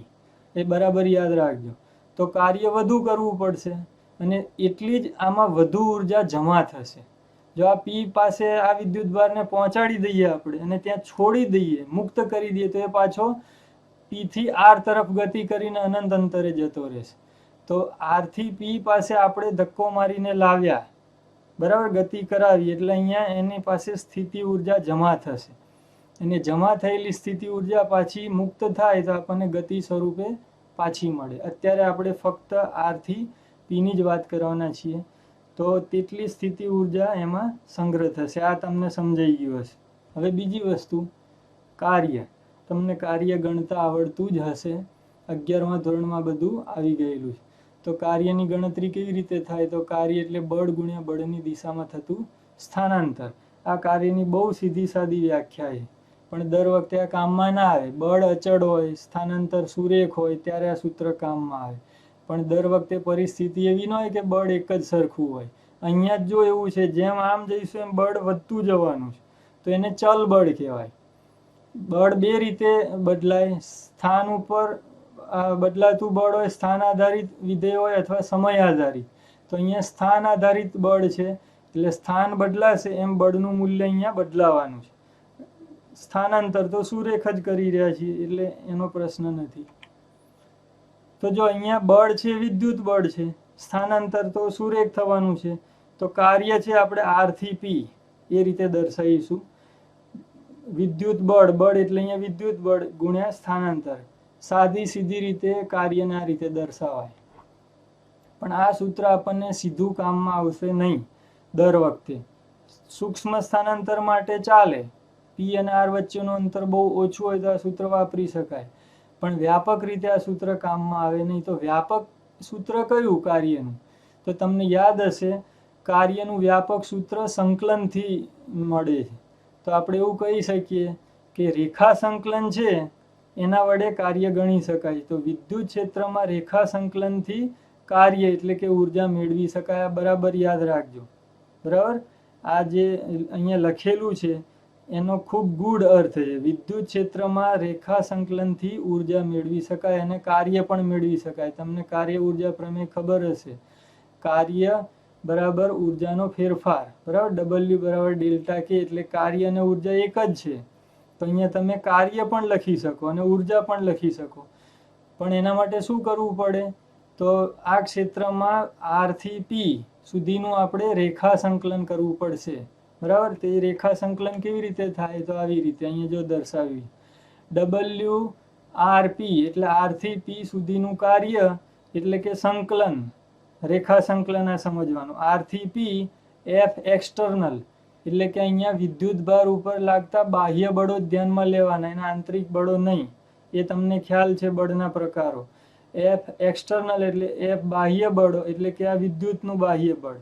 Speaker 1: એ બરાબર યાદ રાખજો. તો કાર્ય વધુ કરવું પડશે અને એટલી જ આમાં વધુ ઉર્જા જમા થશે. જો આ પી પાસે આ વિદ્યુત ભારને પહોંચાડી દઈએ આપણે અને ત્યાં છોડી દઈએ, મુક્ત કરી દઈએ, તો એ પાછો પી થી આર તરફ ગતિ કરીને અનંત અંતરે જતો રહેશે. તો આર થી પી પાસે આપણે ધક્કો મારીને લાવ્યા, બરાબર, ગતિ કરાવી, એટલે અહીંયા એની પાસે સ્થિતિ ઉર્જા જમા થશે. અને જમા થયેલી સ્થિતિ ઉર્જા પાછી મુક્ત થાય તો આપણને ગતિ સ્વરૂપે પાછી મળે. અત્યારે આપણે ફક્ત આર થી પીની જ વાત કરવાના છીએ, તો તેટલી સ્થિતિ ઉર્જા એમાં સંગ્રહ થશે. આ તમને સમજાઈ ગયું હશે. હવે બીજી વસ્તુ, કાર્ય. તમને કાર્ય ગણતા આવડતું જ હશે, 11મા ધોરણમાં બધું આવી ગયેલું છે. તો કાર્યની ગણતરી કેવી રીતે થાય? તો કાર્ય એટલે બળ ગુણ્યા બળની દિશામાં થતું સ્થાનાંતર. આ કાર્યની બહુ સીધી સાદી વ્યાખ્યા છે, પણ દર વખતે આ કામમાં ના આવે. બળ અચળ હોય, સ્થાનાંતર સુરેખ હોય ત્યારે આ સૂત્ર કામમાં આવે. પણ દર વખતે પરિસ્થિતિ એવી ન હોય કે બળ એક જ સરખું હોય. અહીંયા જ જો એવું છે, જેમ આમ જઈશું એમ બળ વધતું જવાનું છે, તો એને ચલ બળ કહેવાય. બળ બે રીતે બદલાય. સ્થાન ઉપર બદલાતું બળ હોય, સ્થાન આધારિત વિધેય હોય, અથવા સમય આધારિત. તો અહીંયા સ્થાન આધારિત બળ છે, એટલે સ્થાન બદલાશે એમ બળનું મૂલ્ય અહીંયા બદલાવાનું છે. સ્થાનાંતર તો સુરેખ જ કરી રહ્યા છીએ, એટલે એનો પ્રશ્ન નથી. તો જો અહીંયા બળ છે, વિદ્યુત બળ છે, સ્થાનાંતર તો સુરેખ થવાનું છે. તો કાર્ય છે આપણે આર થી પી એ રીતે દર્શાવીશું. વિદ્યુત બળ, બળ એટલે અહીંયા વિદ્યુત બળ ગુણ્યા સ્થાનાંતર. સાદી સીધી રીતે કાર્યને આ રીતે દર્શાવાય. પણ આ સૂત્ર આપણને સીધું કામમાં આવશે નહીં દર વખતે. સૂક્ષ્મ સ્થાનાંતર માટે ચાલે, પી અને આર વચ્ચેનું અંતર બહુ ઓછું હોય તો આ સૂત્ર વાપરી શકાય, પણ વ્યાપક રીતે આ સૂત્ર કામમાં આવે નહીં. તો વ્યાપક સૂત્ર કયું કાર્યનું? તો તમને યાદ હશે, કાર્યનું વ્યાપક સૂત્ર સંકલનથી મળે છે. તો આપણે એવું કહી શકીએ કે રેખા સંકલન છે એના વડે કાર્ય ગણી શકાય. તો વિદ્યુત ક્ષેત્રમાં રેખા સંકલનથી કાર્ય એટલે કે ઉર્જા મેળવી શકાય. આ બરાબર યાદ રાખજો. બરાબર, આ જે અહીંયા લખેલું છે એનો ખૂબ ગૂઢ અર્થ છે. વિદ્યુત ક્ષેત્રમાં રેખા સંકલનથી ઉર્જા મેળવી શકાય અને કાર્ય પણ મેળવી શકાય. તમને કાર્ય ઉર્જા પ્રમેય ખબર હશે. કાર્ય બરાબર ઉર્જાનો ફેરફાર, બરાબર, ડબલ્યુ બરાબર ડેલ્ટા કે, એટલે કાર્ય અને ઉર્જા એક જ છે. તો અહીંયા તમે કાર્ય પણ લખી શકો અને ઉર્જા પણ લખી શકો. પણ એના માટે શું કરવું પડે? તો આ ક્ષેત્રમાં આર થી પી સુધીનું આપણે રેખા સંકલન કરવું પડશે. બરાબર, તે રેખા સંકલન કેવી રીતે થાય? તો આવી રીતે અહીંયા જો દર્શાવી, ડબલ્યુ આર પી એટલે આર થી પી સુધીનું કાર્ય એટલે કે સંકલન, રેખા સંકલન આ સમજવાનું. આર થી પી એફ એક્સટર્નલ એટલે કે અહીંયા વિદ્યુત ભાર ઉપર લાગતા બાહ્ય બળો ધ્યાનમાં લેવાના, એના આંતરિક બળો નહીં. એ તમને ખ્યાલ છે બળના પ્રકારો. એફ એક્સટર્નલ એટલે એફ બાહ્ય બળો એટલે કે આ વિદ્યુતનું બાહ્ય બળ,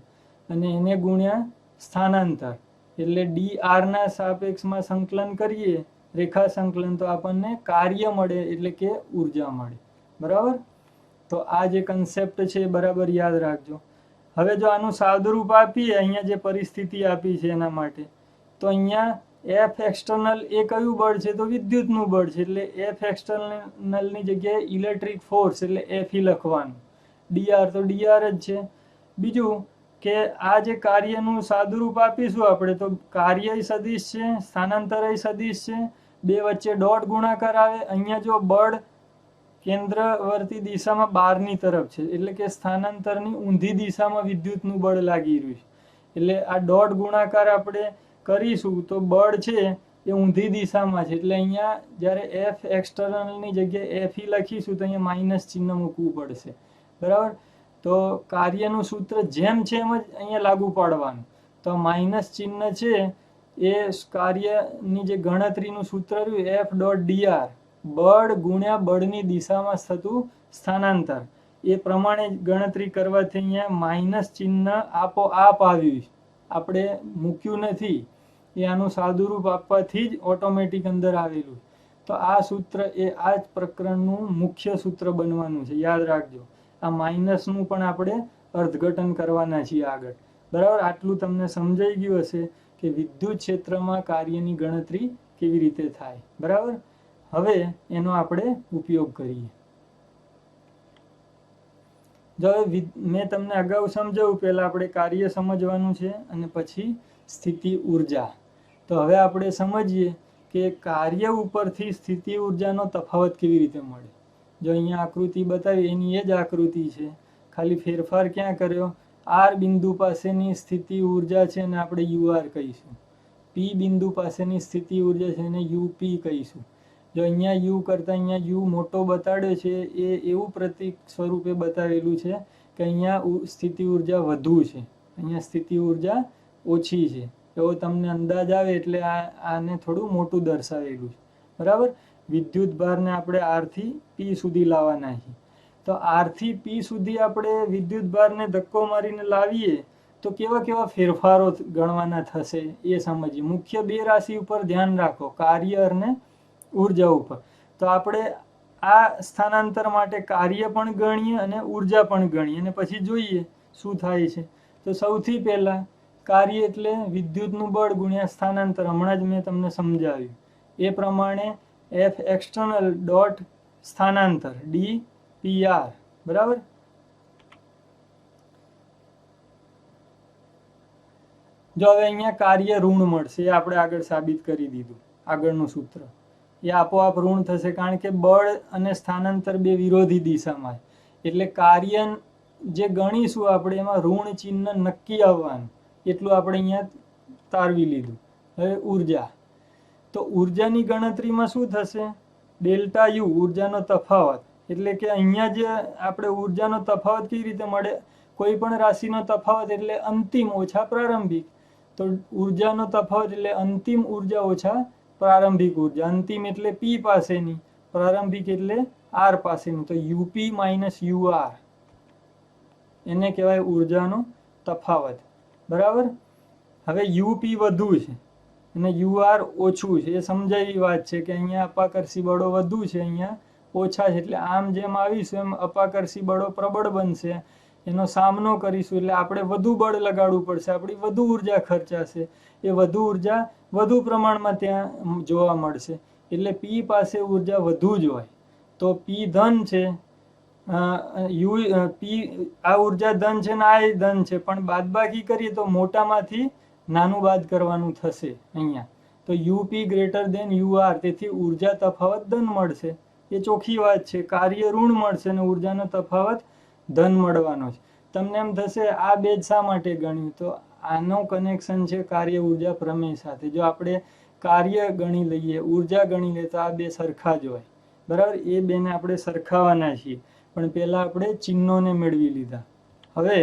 Speaker 1: અને એને ગુણ્યા સ્થાનાંતર એટલે ડી આર ના સાપેક્ષમાં સંકલન કરીએ રેખા સંકલન, તો આપણને કાર્ય મળે એટલે કે ઉર્જા મળે. બરાબર, તો આ જે કન્સેપ્ટ છે એ બરાબર યાદ રાખજો. હવે જો આનું સાદુરૂપ આપીએ, અહીંયા જે પરિસ્થિતિ આપી છે એના માટે, તો અહીંયા એફ એક્સટર્નલ એ કયું બળ છે? તો વિદ્યુતનું બળ છે, એટલે એફ એક્સટર્નલની જગ્યાએ ઇલેક્ટ્રિક ફોર્સ એટલે એફઈ લખવાનું. ડીઆર તો ડીઆર જ છે. બીજું કે આ જે કાર્યનું સાદુરૂપ આપીશું આપણે, તો કાર્ય સદિશ છે, સ્થાનાંતર સદિશ છે, બે વચ્ચે ડોટ ગુણાકાર આવે. અહીંયા જો બળ કેન્દ્રવર્તી દિશામાં બહારની તરફ છે, એટલે કે સ્થાનાંતરની ઊંધી દિશામાં વિદ્યુતનું બળ લાગી રહ્યું છે. એટલે આ ડોટ ગુણાકાર આપણે કરીશું તો બળ છે એ ઊંધી દિશામાં છે, એટલે અહીંયા જ્યારે એફ એક્સટર્નલની જગ્યાએ એફ ઈ લખીશું તો અહીંયા માઇનસ ચિહ્ન મૂકવું પડશે. બરાબર, તો કાર્યનું સૂત્ર જેમ છે એમ જ અહીંયા લાગુ પાડવાનું. તો માઇનસ ચિહ્ન છે એ કાર્યની જે ગણતરીનું સૂત્ર રહ્યું એફ ડોટ ડીઆર, બળ ગુણ્યા બળની દિશામાં થતું સ્થાનાંતર, એ પ્રમાણે ગણતરી કરવાથી અહીંયા માઇનસ ચિહ્ન આપોઆપ આવ્યું, આપણે મૂક્યું નથી. એ આનું સાદુરૂપ આપવાથી જ ઓટોમેટિક અંદર આવેલું. તો આ સૂત્ર એ આ જ પ્રકરણનું મુખ્ય સૂત્ર બનવાનું છે, યાદ રાખજો. આ માઇનસનું પણ આપણે અર્થઘટન કરવાના છીએ આગળ. બરાબર, આટલું તમને સમજાઈ ગયું હશે કે વિદ્યુત ક્ષેત્રમાં કાર્યની ગણતરી કેવી રીતે થાય. બરાબર, હવે એનો આપણે ઉપયોગ કરીએ. જો મેં તમને અગાઉ સમજાવ્યું, પહેલા આપણે કાર્ય સમજવાનું છે અને પછી સ્થિતિ ઉર્જા. તો હવે આપણે સમજીએ કે કાર્ય ઉપરથી સ્થિતિ ઉર્જાનો તફાવત કેવી રીતે મળે. જો અહીંયા આકૃતિ બતાવી એની એ જ આકૃતિ છે, ખાલી ફેરફાર ક્યાં કર્યો? આર બિંદુ પાસેની સ્થિતિ ઉર્જા છે ને આપણે યુઆર કહીશું, પી બિંદુ પાસેની સ્થિતિ ઉર્જા છે એને યુપી કહીશું. જો અહીંયા યુ કરતાં અહીંયા યુ મોટો બતાડ્યો છે એ એવું પ્રતીક સ્વરૂપે બતાવેલું છે કે અહીંયા સ્થિતિ ઉર્જા વધુ છે, અહીંયા સ્થિતિ ઉર્જા ઓછી છે, એવો તમને અંદાજ આવે એટલે આને થોડું મોટું દર્શાવેલું છે, બરાબર. વિદ્યુત ભારને આપણે આર થી પી સુધી લાવવાના છે, તો આર થી પી સુધી આપણે વિદ્યુત ભારને ધક્કો મારીને લાવીએ તો કેવા કેવા ફેરફારો ગણવાના થશે એ સમજીએ. મુખ્ય બે રાશિ ઉપર ધ્યાન રાખો, કાર્ય અને ઉર્જા ઉપર. તો આપણે આ સ્થાનાંતર માટે કાર્ય પણ ગણીએ અને ઉર્જા પણ ગણીએ અને પછી જોઈએ શું થાય છે. તો સૌથી પહેલા કાર્ય એટલે વિદ્યુતનું બળ ગુણ્યા સ્થાનાંતર, હમણાં જ મેં તમને સમજાવ્યું એ પ્રમાણે એફ એક્સટર્નલ ડોટ સ્થાનાંતર ડી પી આર, બરાબર. જો હવે અહીંયા કાર્ય ઋણ મળશે, એ આપણે આગળ સાબિત કરી દીધું, આગળનું સૂત્ર એ આપોઆપ ઋણ થશે કારણ કે બળ અને સ્થાનાંતર બે વિરોધી દિશામાં, એટલે કાર્ય જે ગણીશું આપણે એમાં ઋણ ચિહ્ન નક્કી આવવાનું, એટલું આપણે અહીંયા તારવી લીધું. હવે ઉર્જા, તો ઉર્જાની ગણતરીમાં શું થશે, ડેલ્ટા યુ ઉર્જાનો તફાવત, એટલે કે અહીંયા જે આપણે ઉર્જાનો તફાવત કેવી રીતે મળે, કોઈ પણ રાશિનો તફાવત એટલે અંતિમ ઓછા પ્રારંભિક, તો ઉર્જાનો તફાવત એટલે અંતિમ ઉર્જા ઓછા પ્રારંભિક ઉર્જા. અંતિમ એટલે પી પાસેની, પ્રારંભિક એટલે આર પાસેની, તો યુપી માઇનસ યુઆર એને કહેવાય ઉર્જાનો તફાવત, બરાબર. હવે યુપી વધુ છે અને યુઆર ઓછું છે, એ સમજાવી વાત છે કે અહીંયા અપાકર્ષી બળો વધુ છે, અહીંયા ઓછા છે, એટલે આમ જેમ આવીશું એમ અપાકર્ષી બળો પ્રબળ બનશે, એનો સામનો કરીશું એટલે આપણે વધુ બળ લગાડવું પડશે, આપણી વધુ ઉર્જા ખર્ચાશે, એ વધુ ઉર્જા વધુ પ્રમાણમાં ત્યાં જોવા મળશે, એટલે પી પાસે ઉર્જા વધુ જ હોય. તો પી ધન છે, પી આ ઉર્જા ધન છે ને આ ધન છે, પણ બાદબાકી કરીએ તો મોટામાંથી નાનું બાદ કરવાનું થશે અહીંયા, તો યુપી ગ્રેટર દેન યુઆર, તેથી ઉર્જા તફાવત ધન મળશે, એ ચોખ્ખી વાત છે. કાર્ય ઋણ મળશે અને ઉર્જાનો તફાવત ધન મળવાનો છે. તમને એમ થશે આ બે જ શા માટે ગણ્યું, તો આનો કનેક્શન છે કાર્ય ઉર્જા પ્રમેય સાથે. જો આપણે કાર્ય ગણી લઈએ, ઉર્જા ગણી લઈએ તો આ બે સરખા જ હોય, બરાબર. એ બેને આપણે સરખાવાના છીએ, પણ પહેલા આપણે ચિહ્નોને મેળવી લીધા. હવે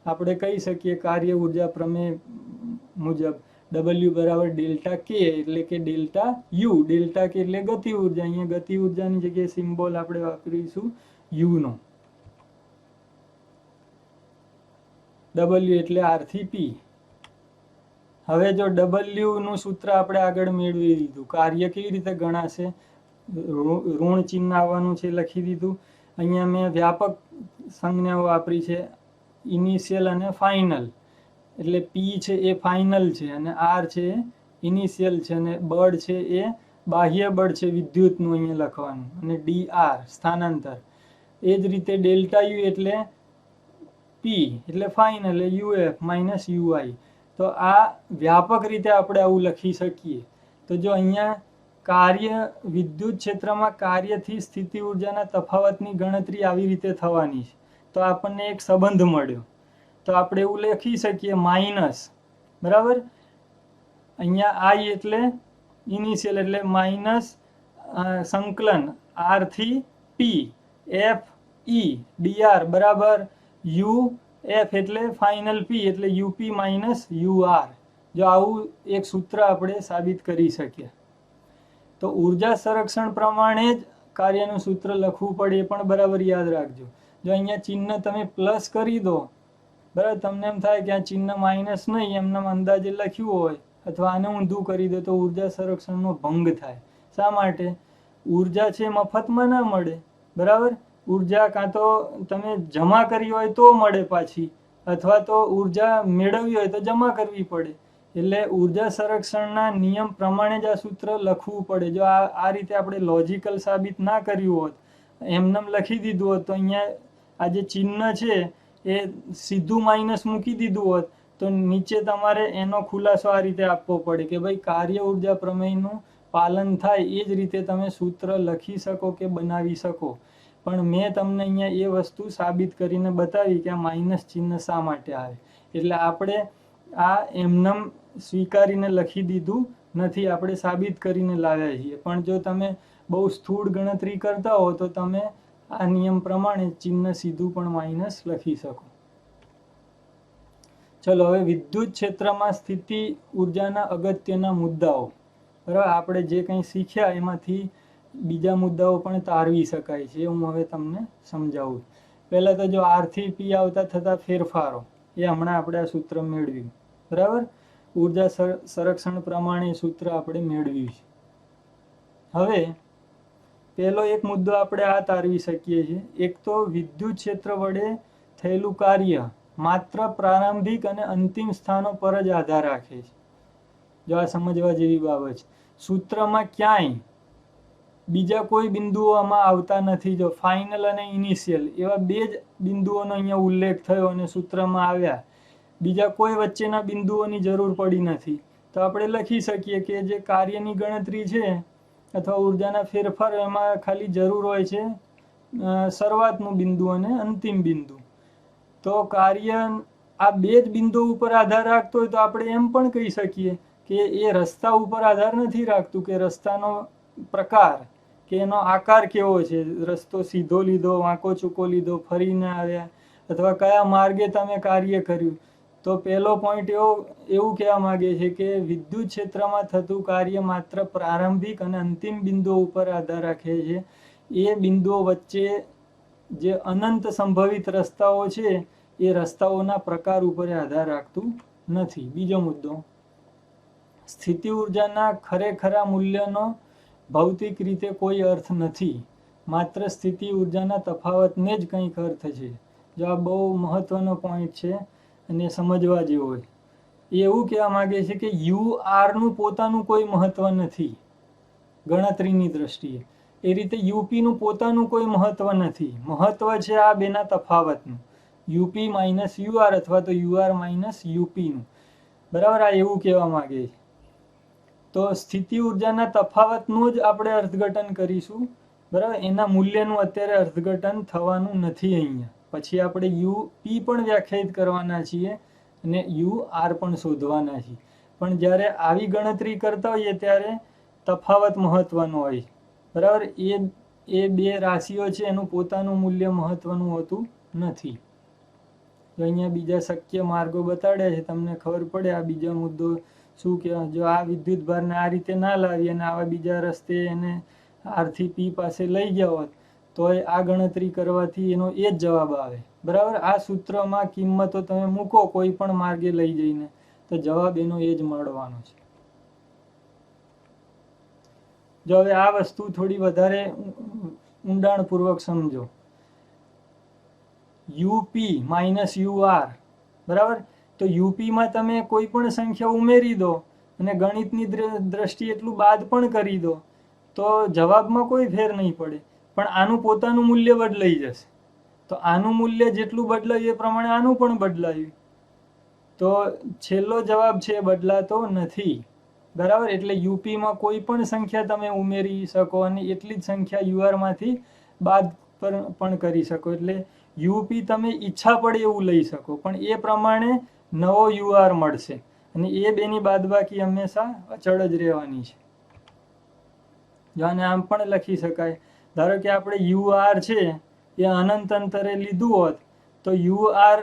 Speaker 1: આપણે કહી શકીએ કાર્ય ઉર્જા પ્રમેય મુજબ W બરાબર ડેલ્ટા કે, એટલે કે ડેલ્ટા યુ, ડેલ્ટા કે એટલે ગતિ ઉર્જા, અહીંયા ગતિ ઉર્જાની જગ્યાએ સિમ્બોલ આપણે વાપરીશું યુ નો, W એટલે આર થી પી. હવે જો W નું સૂત્ર આપણે આગળ મેળવી દીધું, કાર્ય કેવી રીતે ગણાશે, ઋણ ચિહ્ન આવવાનું છે લખી દીધું. અહીંયા મેં વ્યાપક સંજ્ઞાઓ વાપરી છે, ઇનિશિયલ અને ફાઇનલ, એટલે પી છે એ ફાઇનલ છે અને આર છે એ ઇનિશિયલ છે, અને બળ છે એ બાહ્ય બળ છે વિદ્યુતનું અહીંયા લખવાનું, અને ડી આર સ્થાનાંતર. એ જ રીતે ડેલ્ટા યુ એટલે પી એટલે ફાઇનલ, એ યુએફ માઇનસ યુઆઈ. તો આ વ્યાપક રીતે આપણે આવું લખી શકીએ. તો જો અહીંયા કાર્ય વિદ્યુત ક્ષેત્રમાં કાર્યથી સ્થિતિ ઉર્જાના તફાવતની ગણતરી આવી રીતે થવાની છે, તો આપણને એક સંબંધ મળ્યો, તો આપણે એવું લખી શકીએ માઇનસ, બરાબર. અહીંયા આઈ એટલે ઇનિશિયલ, એટલે માઇનસ સંકલન આર થી પી એફ ઈ ડીઆર બરાબર યુ એફ એટલે ફાઇનલ પી એટલે યુપી માઇનસ યુઆર. જો આવું એક સૂત્ર આપણે સાબિત કરી શકીએ, તો ઉર્જા સંરક્ષણ પ્રમાણે જ કાર્યનું સૂત્ર લખવું પડે, એ પણ બરાબર યાદ રાખજો. જો અહીંયા ચિહ્ન તમે પ્લસ કરી દો, બરાબર, તમને એમ થાય કે આ ચિહ્ન માઇનસ નહીં, એમને અંદાજે લખ્યું હોય, અથવા આને ઊંધું કરી દો તો ઉર્જા સંરક્ષણનો ભંગ થાય. શા માટે, ઉર્જા છે મફતમાં ના મળે, બરાબર. ઉર્જા કાં તો તમે જમા કરી હોય તો મળે પાછી, અથવા તો ઉર્જા મેળવવી હોય તો જમા કરવી પડે, એટલે ઉર્જા સંરક્ષણના નિયમ પ્રમાણે જ આ સૂત્ર લખવું પડે. જો આ રીતે આપણે લોજિકલ સાબિત ના કર્યું હોત, એમનેમ લખી દીધું હોત, તો અહીંયા આ જે ચિહ્ન છે એ સીધું માઇનસ મૂકી દીધું હોત, તો નીચે તમારે એનો ખુલાસો આ રીતે આપવો પડે કે ભાઈ કાર્ય ઉર્જા પ્રમેયનું પાલન થાય એ જ રીતે તમે સૂત્ર લખી શકો કે બનાવી શકો. પણ મેં તમને અહીંયા એ વસ્તુ સાબિત કરીને બતાવી કે આ માઇનસ ચિહ્ન શા માટે આવે, એટલે આપણે આ એમનેમ સ્વીકારીને લખી દીધું નથી, આપણે સાબિત કરીને લાવ્યા છીએ. પણ જો તમે બહુ સ્થૂળ ગણતરી કરતા હો તો તમે આ નિયમ પ્રમાણે ચિહ્ન સીધું પણ માઇનસ લખી શકો. ચલો હવે વિદ્યુત ક્ષેત્રમાં સ્થિતિ ઉર્જાના અગત્યના મુદ્દાઓ. બરાબર, આપણે જે કંઈ શીખ્યા એમાંથી બીજા મુદ્દાઓ પણ તારવી શકાય છે, હું હવે તમને સમજાવું. પહેલાં તો જો આર થી પી આવતા થતા ફેરફારો એ હમણાં આપણે આ સૂત્ર મેળવ્યું. બરાબર, ઉર્જા સંરક્ષણ પ્રમાણે સૂત્ર આપણે મેળવ્યું છે. હવે પહેલો એક મુદ્દો આપણે આ તારવી શકીએ છીએ. એક તો વિદ્યુત ક્ષેત્ર વડે થયેલું કાર્ય માત્ર પ્રારંભિક અને અંતિમ સ્થાનો પર જ આધાર રાખે છે. જો આ સમજવા જેવી બાબત છે. સૂત્રમાં ક્યાંય બીજા કોઈ બિંદુઓ આમાં આવતા નથી. જો ફાઇનલ અને ઇનિશિયલ એવા બે જ બિંદુઓનો અહીંયા ઉલ્લેખ થયો અને સૂત્રમાં આવ્યા, બીજા કોઈ વચ્ચેના બિંદુઓની જરૂર પડી નથી. તો આપણે લખી શકીએ કે જે કાર્યની ગણતરી છે અથવા ઉર્જાના ફેરફારો એમાં ખાલી જરૂર હોય છે શરૂઆતનું બિંદુ અને અંતિમ બિંદુ. તો કાર્ય આ બે જ બિંદુઓ ઉપર આધાર રાખતો હોય તો આપણે એમ પણ કહી શકીએ કે એ રસ્તા ઉપર આધાર નથી રાખતું, કે રસ્તાનો પ્રકાર કે એનો આકાર કેવો છે, રસ્તો સીધો લીધો, વાંકો ચૂકો લીધો, ફરીને આવ્યા, અથવા કયા માર્ગે તમે કાર્ય કર્યું. તો પહેલો પોઈન્ટ એવું કહેવા માંગે છે કે વિદ્યુત ક્ષેત્રમાં થતું કાર્ય માત્ર પ્રારંભિક અને અંતિમ બિંદુઓ ઉપર આધાર રાખે છે. એ બિંદુઓ વચ્ચે જે અનંત સંભવિત રસ્તાઓ છે એ રસ્તાઓના પ્રકાર ઉપર આધાર રાખતું નથી. બીજો મુદ્દો, સ્થિતિ ઉર્જાના ખરેખરા મૂલ્યનો ભૌતિક રીતે કોઈ અર્થ નથી, માત્ર સ્થિતિ ઉર્જાના તફાવતને જ કંઈક અર્થ છે. જો આ બહુ મહત્વનો પોઈન્ટ છે અને સમજવા જેવો હોય. એ એવું કહેવા માંગે છે કે યુ આરનું પોતાનું કોઈ મહત્વ નથી ગણતરીની દ્રષ્ટિએ. એ રીતે યુપીનું પોતાનું કોઈ મહત્વ નથી. મહત્વ છે આ બેના તફાવતનું, યુપી માઇનસ યુઆર અથવા તો યુઆર માઇનસ યુપીનું. બરાબર, આ એવું કહેવા માંગે છે. તો સ્થિતિ ઉર્જાના તફાવતનું જ આપણે અર્થઘટન કરીશું. બરાબર, એના મૂલ્યનું અત્યારે અર્થઘટન થવાનું નથી અહીંયા. પછી આપણે યુ પી પણ વ્યાખ્યાયિત કરવાના છીએ અને યુ આર પણ શોધવાના છીએ. પણ જ્યારે આવી ગણતરી કરતા હોઈએ ત્યારે તફાવત મહત્વનો હોય. બરાબર, એ બે રાશિઓ છે એનું પોતાનું મૂલ્ય મહત્વનું હોતું નથી. જો અહીંયા બીજા શક્ય માર્ગો બતાડ્યા છે, તમને ખબર પડે આ બીજો મુદ્દો શું કહેવાય. જો આ વિદ્યુત ભારને આ રીતે ના લાવી અને આવા બીજા રસ્તે એને આર થી પી પાસે લઈ ગયા હોત તો આ ગણતરી કરવાથી એનો એ જ જવાબ આવે. બરાબર, આ સૂત્રમાં કિંમતો તમે મૂકો કોઈ પણ માર્ગે લઈ જઈને તો જવાબ એનો એ જ મળવાનો છે. જો હવે આ વસ્તુ થોડી વધારે ઊંડાણપૂર્વક સમજો. યુપી માઇનસ યુઆર, બરાબર, તો યુપીમાં તમે કોઈ પણ સંખ્યા ઉમેરી દો અને ગણિતની દ્રષ્ટિએ એટલું બાદ પણ કરી દો તો જવાબમાં કોઈ ફેર નહીં પડે, પણ આનું પોતાનું મૂલ્ય બદલાઈ જશે. તો આનું મૂલ્ય જેટલું બદલાયું એ પ્રમાણે આનું પણ બદલાયું, તો છેલ્લો જવાબ છે બદલાતો નથી. બરાબર, એટલે યુપીમાં કોઈ પણ સંખ્યા તમે ઉમેરી શકો અને એટલી જ સંખ્યા યુઆરમાંથી બાદ પણ કરી શકો. એટલે યુપી તમે ઈચ્છા પડે એવું લઈ શકો, પણ એ પ્રમાણે નવો યુઆર મળશે અને એ બેની બાદબાકી હંમેશા અચળ જ રહેવાની છે. જો આને આમ પણ લખી શકાય, ધારો કે આપણે યુઆર છે એ અનંત અંતરે લીધું હોત તો યુઆર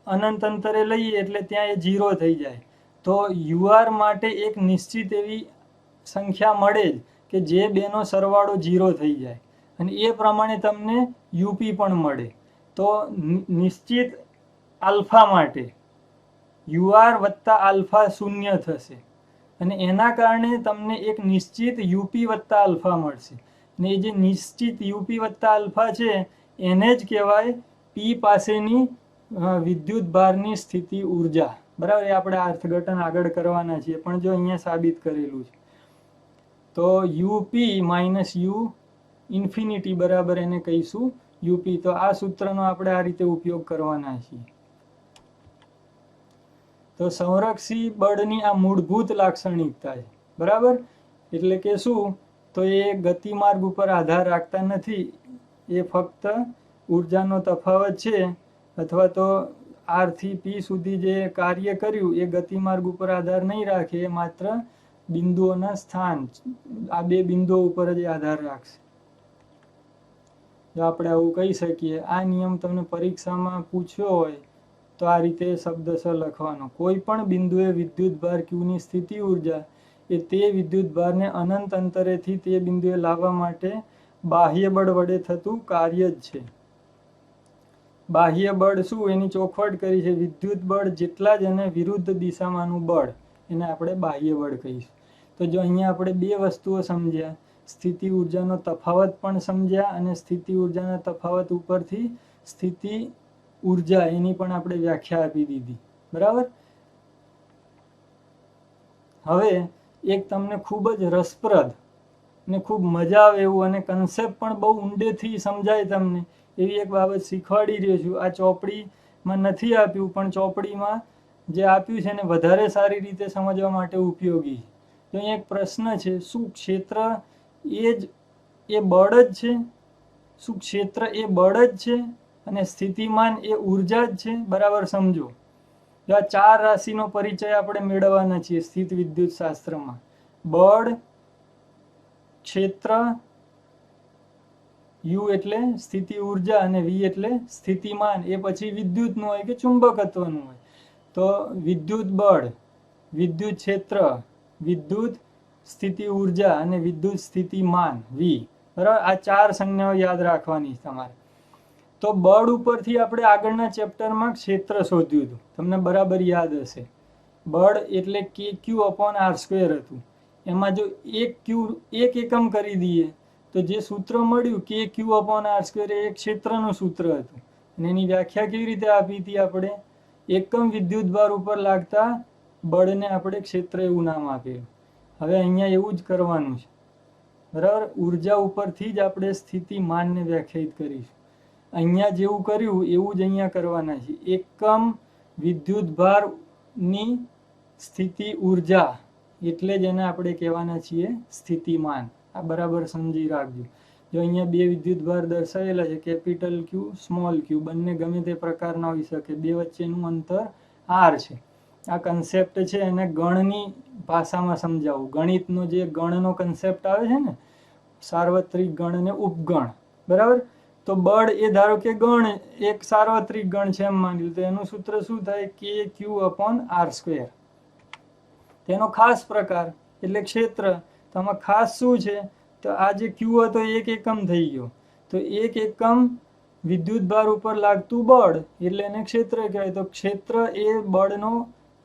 Speaker 1: અનંત અંતરે લઈએ એટલે ત્યાં એ 0 થઈ જાય. તો યુઆર માટે એક નિશ્ચિત એવી સંખ્યા મળે જ કે જે બેનો સરવાળો 0 થઈ જાય અને એ પ્રમાણે તમને યુપી પણ મળે. તો નિશ્ચિત આલ્ફા માટે યુઆર વત્તા આલ્ફા 0 થશે અને એના કારણે તમને એક નિશ્ચિત યુપી વત્તા આલ્ફા મળશે. ને એ જે નિશ્ચિત યુપી વત્તા આલ્ફા છે એને જ કહેવાય પી પાસેની વિદ્યુત ભારની સ્થિતિ ઉર્જા. બરાબર, એ આપણે અર્થઘટન આગળ કરવાના છીએ, પણ જો અહીંયા સાબિત કરેલું છે તો યુપી માઇનસ યુ ઇન્ફિનિટી બરાબર એને કહીશું યુપી. તો આ સૂત્રનો આપણે આ રીતે ઉપયોગ કરવાના છીએ. તો સંરક્ષી બળની આ મૂળભૂત લાક્ષણિકતા છે. બરાબર, એટલે કે શું, તો એ ગતિમાર્ગ ઉપર આધાર રાખતા નથી. એ ફક્ત ઉર્જાનો તફાવત છે અથવા તો આર થી પી સુધી જે કાર્ય કર્યું એ ગતિમાર્ગ ઉપર આધાર નહીં રાખે, એ માત્ર બિંદુઓના સ્થાન આ બે બિંદુઓ ઉપર જ આધાર રાખશે. જો આપણે આવું કહી શકીએ. આ નિયમ તમને પરીક્ષામાં પૂછ્યો હોય તો આ રીતે શબ્દશઃ લખવાનો. કોઈ પણ બિંદુએ વિદ્યુતભાર ક્યુની સ્થિતિ ઉર્જા એ તે વિદ્યુતભારને અનંત અંતરેથી તે બિંદુએ લાવવા માટે બાહ્ય બળ વડે થતું કાર્ય જ છે. બાહ્ય બળ શું? એની ચોખવટ કરી છે. વિદ્યુત બળ જેટલા જ અને વિરુદ્ધ દિશામાંનું બળ એને આપણે બાહ્ય બળ કહીશું. તો જો અહીંયા આપણે બે વસ્તુઓ સમજ્યા, સ્થિતિ ઉર્જાનો તફાવત પણ સમજ્યા અને સ્થિતિ ઉર્જાના તફાવત ઉપરથી સ્થિતિ ઉર્જા એની પણ આપણે વ્યાખ્યા આપી દીધી. બરાબર. હવે એક તમને ખૂબ જ રસપ્રદ ને ખૂબ મજા આવે એવું અને કન્સેપ્ટ પણ બહુ ઊંડેથી સમજાય તમને એવી એક બાબત શીખવાડી રહ્યો છું. આ ચોપડીમાં નથી આપ્યું, પણ ચોપડીમાં જે આપ્યું છે એને વધારે સારી રીતે સમજવા માટે ઉપયોગી. તો અહીંયા એક પ્રશ્ન છે, શું ક્ષેત્ર એ બળ જ છે? શું ક્ષેત્ર એ બળ જ છે અને સ્થિતિમાન એ ઉર્જા જ છે? બરાબર સમજો. જો આ ચાર રાશિનો પરિચય આપણે મેળવવાના છીએ સ્થિત વિદ્યુત શાસ્ત્રમાં. બળ, ક્ષેત્ર, યુ એટલે સ્થિતિ ઉર્જા અને વી એટલે સ્થિતિમાન. એ પછી વિદ્યુતનું હોય કે ચુંબકત્વનું હોય. તો વિદ્યુત બળ, વિદ્યુત ક્ષેત્ર, વિદ્યુત સ્થિતિ ઉર્જા અને વિદ્યુત સ્થિતિમાન વી. બરાબર. આ ચાર સંજ્ઞાઓ યાદ રાખવાની તમારે. તો બળ ઉપરથી આપણે આગળના ચેપ્ટરમાં ક્ષેત્ર શોધ્યું હતું, તમને બરાબર યાદ હશે. બળ એટલે KQ/R² હતું. એમાં જો એક એકમ કરી દઈએ તો જે સૂત્ર મળ્યું KQ/R² એ ક્ષેત્રનું સૂત્ર હતું. અને એની વ્યાખ્યા કેવી રીતે આપી હતી આપણે? એકમ વિદ્યુતભાર ઉપર લાગતા બળને આપણે ક્ષેત્ર એવું નામ આપ્યું. હવે અહીંયા એવું જ કરવાનું છે. બરાબર. ઉર્જા ઉપરથી જ આપણે સ્થિતિમાનને વ્યાખ્યાયિત કરીશું. અહીંયા જેવું કર્યું એવું જ અહીંયા કરવાના છે. એકમ વિદ્યુતભારની સ્થિતિ ઉર્જા એટલે જ એને આપણે કહેવાના છીએ સ્થિતિમાન. આ બરાબર સમજી રાખજો. જો અહીંયા બે વિદ્યુતભાર દર્શાવેલા છે, કેપિટલ ક્યુ, સ્મોલ ક્યુ, બંને ગમે તે પ્રકારના હોઈ શકે. બે વચ્ચેનું અંતર આર છે. આ કન્સેપ્ટ છે એને ગણની ભાષામાં સમજાવું. ગણિતનો જે ગણનો કન્સેપ્ટ આવે છે ને, સાર્વત્રિક ગણ અને ઉપગણ. બરાબર. તો બળ એ ધારો કે ગણ એક સાર્વત્રિક ગણ છે એમ માની તો એનું સૂત્ર શું થાય? KQ/R². તેનો ખાસ પ્રકાર એટલે ક્ષેત્ર. તો આમાં ખાસ શું છે? તો આ જે ક્યુ હતો એક એકમ થઈ ગયો. તો એક એકમ વિદ્યુતભાર ઉપર લાગતું બળ એટલે એને ક્ષેત્ર કહેવાય. તો ક્ષેત્ર એ બળનો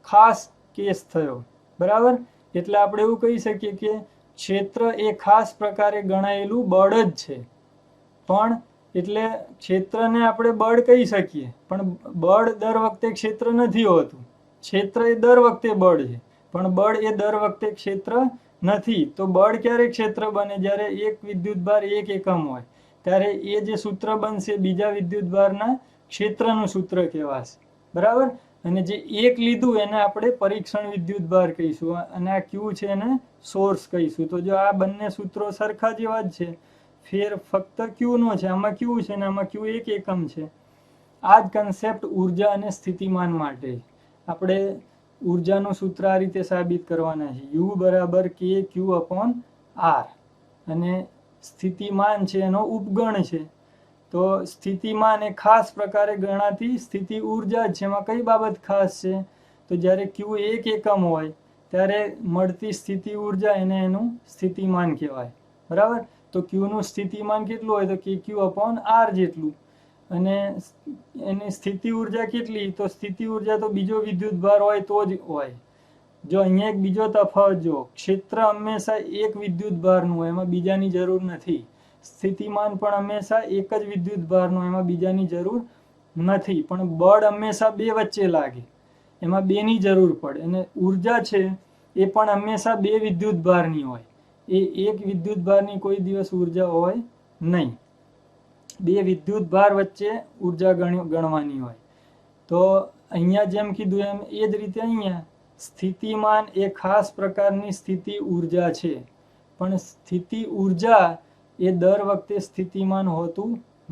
Speaker 1: ખાસ કેસ થયો. બરાબર. એટલે આપણે એવું કહી શકીએ કે ક્ષેત્ર એ ખાસ પ્રકારે ગણાયેલું બળ જ છે. પણ એટલે ક્ષેત્રને આપણે બળ કહી શકીએ, પણ બળ દર વખતે ક્ષેત્ર નથી હોતું. ક્ષેત્ર એ દર વખતે બળ છે, પણ બળ એ દર વખતે ક્ષેત્ર નથી. તો બળ ક્યારે ક્ષેત્ર બને? જ્યારે એક વિદ્યુતભાર એક એકમ હોય ત્યારે એ જે સૂત્ર બનશે બીજા વિદ્યુતભારના ક્ષેત્રનું સૂત્ર કહેવાશે. બરાબર. અને જે એક લીધું એને આપણે પરીક્ષણ વિદ્યુતભાર કહીશું અને આ ક્યુ છે એને સોર્સ કહીશું. તો જો આ બંને સૂત્રો સરખા જેવા જ છે, ફેર ફક્ત ક્યુનો છે. આમાં ક્યુ છે ને આમાં ક્યુ એક એકમ છે. આ જ કન્સેપ્ટ ઉર્જા અને સ્થિતિમાન માટે આપણે ઉર્જાનું સૂત્ર આ રીતે સાબિત કરવાના છે. U બરાબર KQ/R અને સ્થિતિમાન છે એનો ઉપગણ છે. તો સ્થિતિમાન એ ખાસ પ્રકારે ગણાતી સ્થિતિ ઉર્જા છે. એમાં કઈ બાબત ખાસ છે? તો જ્યારે Q એક એકમ હોય ત્યારે મળતી સ્થિતિ ઉર્જા એને એનું સ્થિતિમાન કહેવાય. બરાબર. તો Qનું સ્થિતિમાન કેટલું હોય? તો KQ/R જેટલું. અને એની સ્થિતિ ઉર્જા કેટલી? તો સ્થિતિ ઉર્જા તો બીજો વિદ્યુતભાર હોય તો જ હોય. જો અહીંયા એક બીજો તફાવત જો, ક્ષેત્ર હંમેશા એક વિદ્યુતભારનું હોય, એમાં બીજાની જરૂર નથી. સ્થિતિમાન પણ હંમેશા એક જ વિદ્યુતભારનું, એમાં બીજાની જરૂર નથી. પણ બળ હંમેશા બે વચ્ચે લાગે, એમાં બેની જરૂર પડે. અને ઉર્જા છે એ પણ હંમેશા બે વિદ્યુતભારની હોય. એ એક વિદ્યુતભારની કોઈ દિવસ ઉર્જા હોય નહીં. બે વિદ્યુતભાર વચ્ચે ઉર્જા ગણવાની હોય. તો અહીંયા જેમ કીધું એમ એ જ રીતે અહીંયા સ્થિતિમાન એ ખાસ પ્રકારની સ્થિતિ ઉર્જા છે. પણ સ્થિતિ ઉર્જા એ દર વખતે સ્થિતિમાન હોતું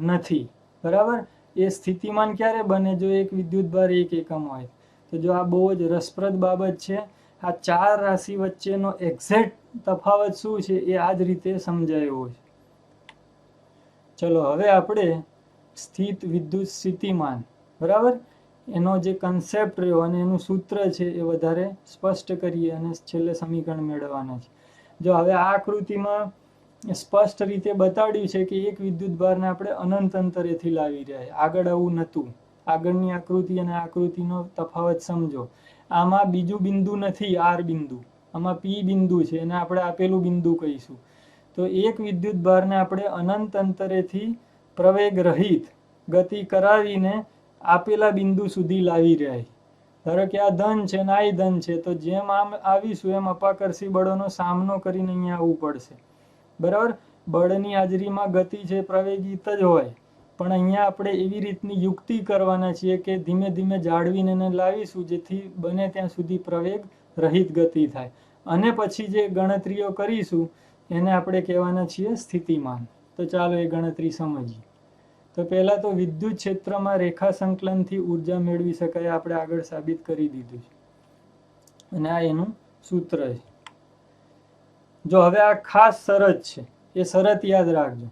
Speaker 1: નથી. બરાબર. એ સ્થિતિમાન ક્યારે બને? જો એક વિદ્યુતભાર એક એકમ હોય. તો જો આ બહુ જ રસપ્રદ બાબત છે. આ ચાર રાશિ વચ્ચેનો એક્ઝેક્ટ તફાવત શું છે એ આ જ રીતે સમજાયો છે. ચલો હવે આપણે સ્થિત વિદ્યુત સ્થિતિમાન, બરાબર, એનો જે કન્સેપ્ટ રહ્યો અને એનું સૂત્ર છે એ વધારે સ્પષ્ટ કરીએ અને છેલ્લે સમીકરણ મેળવવાના છે. જો હવે આ આકૃતિમાં સ્પષ્ટ રીતે બતાડ્યું છે કે એક વિદ્યુત ભારને આપણે અનંત અંતરેથી લાવી રહ્યા, આગળ આવું નહોતું. આગળની આકૃતિ અને આકૃતિનો તફાવત સમજો. આમાં બીજું બિંદુ નથી, આર બિંદુ, આમાં પી બિંદુ છે અને આપણે આપેલું બિંદુ કહીશું. તો એક વિદ્યુત ભારને આપણે અનંત અંતરેથી પ્રવેગ રહિત ગતિ કરાવીને આપેલા બિંદુ સુધી લાવી રહ્યા. ધારો કે આ ધન છે ને આ ધન છે, તો જેમ આમ આવીશું એમ અપાકર્ષી બળોનો સામનો કરીને અહીંયા આવવું પડશે, બરાબર. બળની હાજરીમાં ગતિ છે પ્રવેગિત જ હોય, પણ અહીંયા આપણે એવી રીતની યુક્તિ કરવાના છીએ કે ધીમે ધીમે જાળવીને એને લાવીશું જેથી બને ત્યાં સુધી પ્રવેગ રહિત ગતિ થાય. અને પછી જે ગણતરીઓ કરીશું એને આપણે કહેવાના છીએ સ્થિતિમાન. તો ચાલો એ ગણતરી સમજીએ. તો પહેલા તો વિદ્યુત ક્ષેત્રમાં રેખા સંકલનથી ઉર્જા મેળવી શકાય, આપણે આગળ સાબિત કરી દીધું છે અને આ એનું સૂત્ર છે. જો હવે આ ખાસ શરત છે, એ શરત યાદ રાખજો.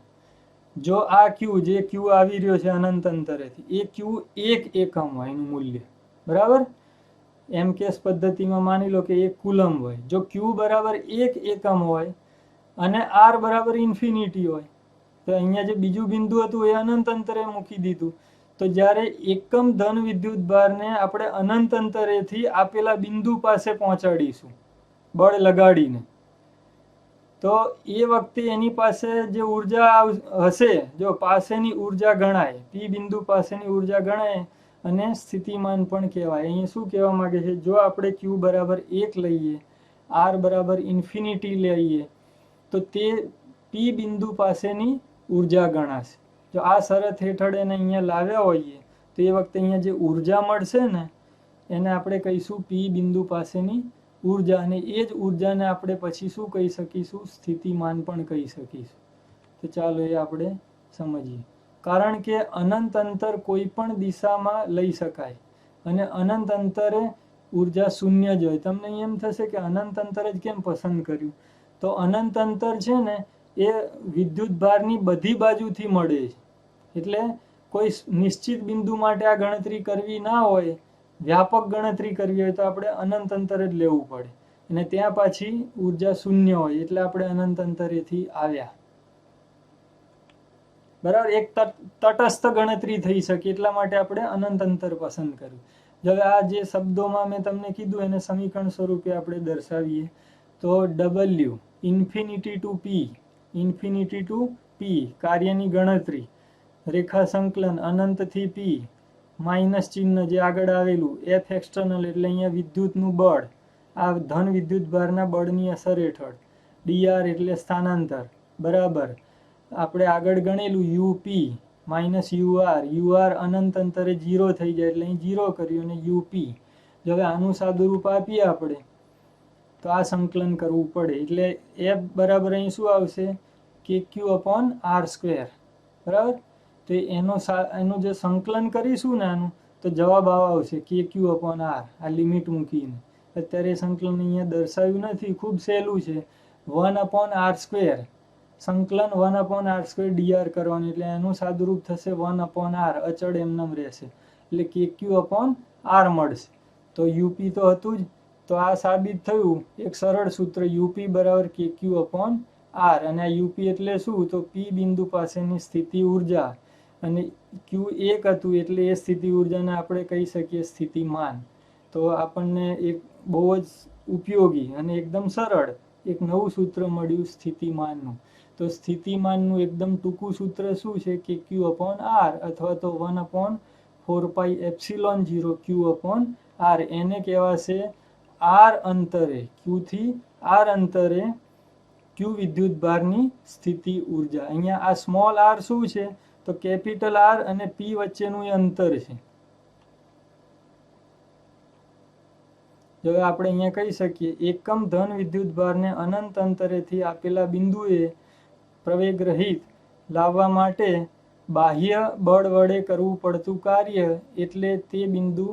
Speaker 1: જો આ ક્યુ, જે ક્યુ આવી રહ્યો છે અનંત અંતરેથી, એ ક્યુ એક એકમ હોય એનું મૂલ્ય, બરાબર. એમ કેસ પદ્ધતિમાં માની લો કે એક કુલમ હોય. જો ક્યુ બરાબર એક એકમ હોય અને આર બરાબર ઇન્ફિનિટી હોય, તો અહીંયા જે બીજું બિંદુ હતું એ અનંત અંતરે મૂકી દીધું. તો જ્યારે એકમ ધન વિદ્યુત ભારને આપણે અનંત અંતરેથી આપેલા બિંદુ પાસે પહોંચાડીશું બળ લગાડીને, તો એ વખતે એની પાસે જે ઉર્જા હશે, જો પાસેની ઉર્જા ગણાય, પી બિંદુ પાસેની ઉર્જા ગણાય અને સ્થિતિમાન પણ કહેવાય. અહીંયા શું કહેવા માંગે છે, જો આપણે ક્યુ બરાબર 1 લઈએ, આર બરાબર ઇન્ફિનિટી લઈએ, તો તે પી બિંદુ પાસેની ઉર્જા ગણાશે. જો આ શરત હેઠળ એને અહીંયા લાવ્યા હોઈએ તો એ વખતે અહીંયા જે ઉર્જા મળશે ને એને આપણે કહીશું પી બિંદુ પાસેની ઉર્જા, અને એ જ ઉર્જાને આપણે પછી શું કહી શકીશું, સ્થિતિમાન પણ કહી શકીશું. તો ચાલો એ આપણે સમજીએ. કારણ કે અનંત અંતર કોઈ પણ દિશામાં લઈ શકાય અને અનંત અંતરે ઉર્જા શૂન્ય જ હોય. તમને એમ થશે કે અનંત અંતર જ કેમ પસંદ કર્યું, તો અનંત અંતર છે ને એ વિદ્યુત ભારની બધી બાજુથી મળે છે. એટલે કોઈ નિશ્ચિત બિંદુ માટે આ ગણતરી કરવી ના હોય, વ્યાપક ગણતરી કરવી હોય તો આપણે અનંત અંતર જ લેવું પડે, અને ત્યાં પાછી ઉર્જા શૂન્ય હોય, એટલે આપણે અનંત અંતરેથી આવ્યા, બરાબર. એક તટસ્થ ગણતરી થઈ શકે એટલા માટે આપણે અનંત અંતર પસંદ કર્યું. હવે આ જે શબ્દોમાં મેં તમને કીધું એને સમીકરણ સ્વરૂપે આપણે દર્શાવીએ. તો ડબલ્યુ ઇન્ફિનિટી ટુ પી કાર્યની ગણતરી, રેખા સંકલન અનંતથી પી, માઇનસ ચિહ્ન જે આગળ આવેલું, એફ એક્સટર્નલ એટલે અહીંયા વિદ્યુતનું બળ, આ ધન વિદ્યુત ભારના બળની અસર હેઠળ, ડીઆર એટલે સ્થાનાંતર, બરાબર. આપણે આગળ ગણેલું યુપી માઇનસ યુઆર અનંત અંતરે 0 થઈ જાય એટલે અહીં 0 કર્યું, અને યુપી. જો હવે આનું સાદુરૂપ આપીએ આપણે તો આ સંકલન કરવું પડે, એટલે એફ બરાબર અહીં શું આવશે, કે ક્યુ અપોન આર સ્ક્વેર, બરાબર. તો એનું જે સંકલન કરીશું ને આનું, તો જવાબ આવા આવશે કે ક્યુ અપોન આર, આ લિમિટ મૂકીને. અત્યારે સંકલન અહીંયા દર્શાવ્યું નથી, ખૂબ સહેલું છે. 1 આર સ્ક્વેર, સંકલન 1 આર સ્ક્વેર ડીઆર કરવાનું, એટલે એનું સાદુરૂપ થશે 1 આર, અચળ એમનેમ રહેશે, એટલે કે ક્યુ અપોન આર મળશે. તો યુપી તો હતું જ, તો આ સાબિત થયું એક સરળ સૂત્ર, યુપી બરાબર કે ક્યુ અપોન આર. અને આ યુપી એટલે શું, તો પી બિંદુ પાસેની સ્થિતિ ઉર્જા, અને ક્યુ 1 હતું એટલે એ સ્થિતિ ઉર્જાને આપણે કહી શકીએ સ્થિતિમાન. તો આપણને એક બહુ જ ઉપયોગી અને એકદમ સરળ એક નવું સૂત્ર મળ્યું સ્થિતિમાનનું. તો સ્થિતિમાનનું એકદમ ટૂંકું સૂત્ર શું છે, કે ક્યુ અપોન આર, અથવા તો 1/4πε0 ક્યુ અપોન આર. એને કહેવાશે આર અંતરે, ક્યુથી આર અંતરે ક્યુ વિદ્યુત ભારની સ્થિતિ ઉર્જા. અહીંયા આ સ્મોલ આર શું છે, તો કેપિટલ આર અને પી વચ્ચેનું એ અંતર છે. હવે આપણે અહીંયા કહી શકીએ એકમ ધન વિદ્યુત ભારને અનંત અંતરેથી આપેલા બિંદુએ પ્રવેગ રહિત લાવવા માટે બાહ્ય બળ વડે કરવું પડતું કાર્ય, એટલે તે બિંદુ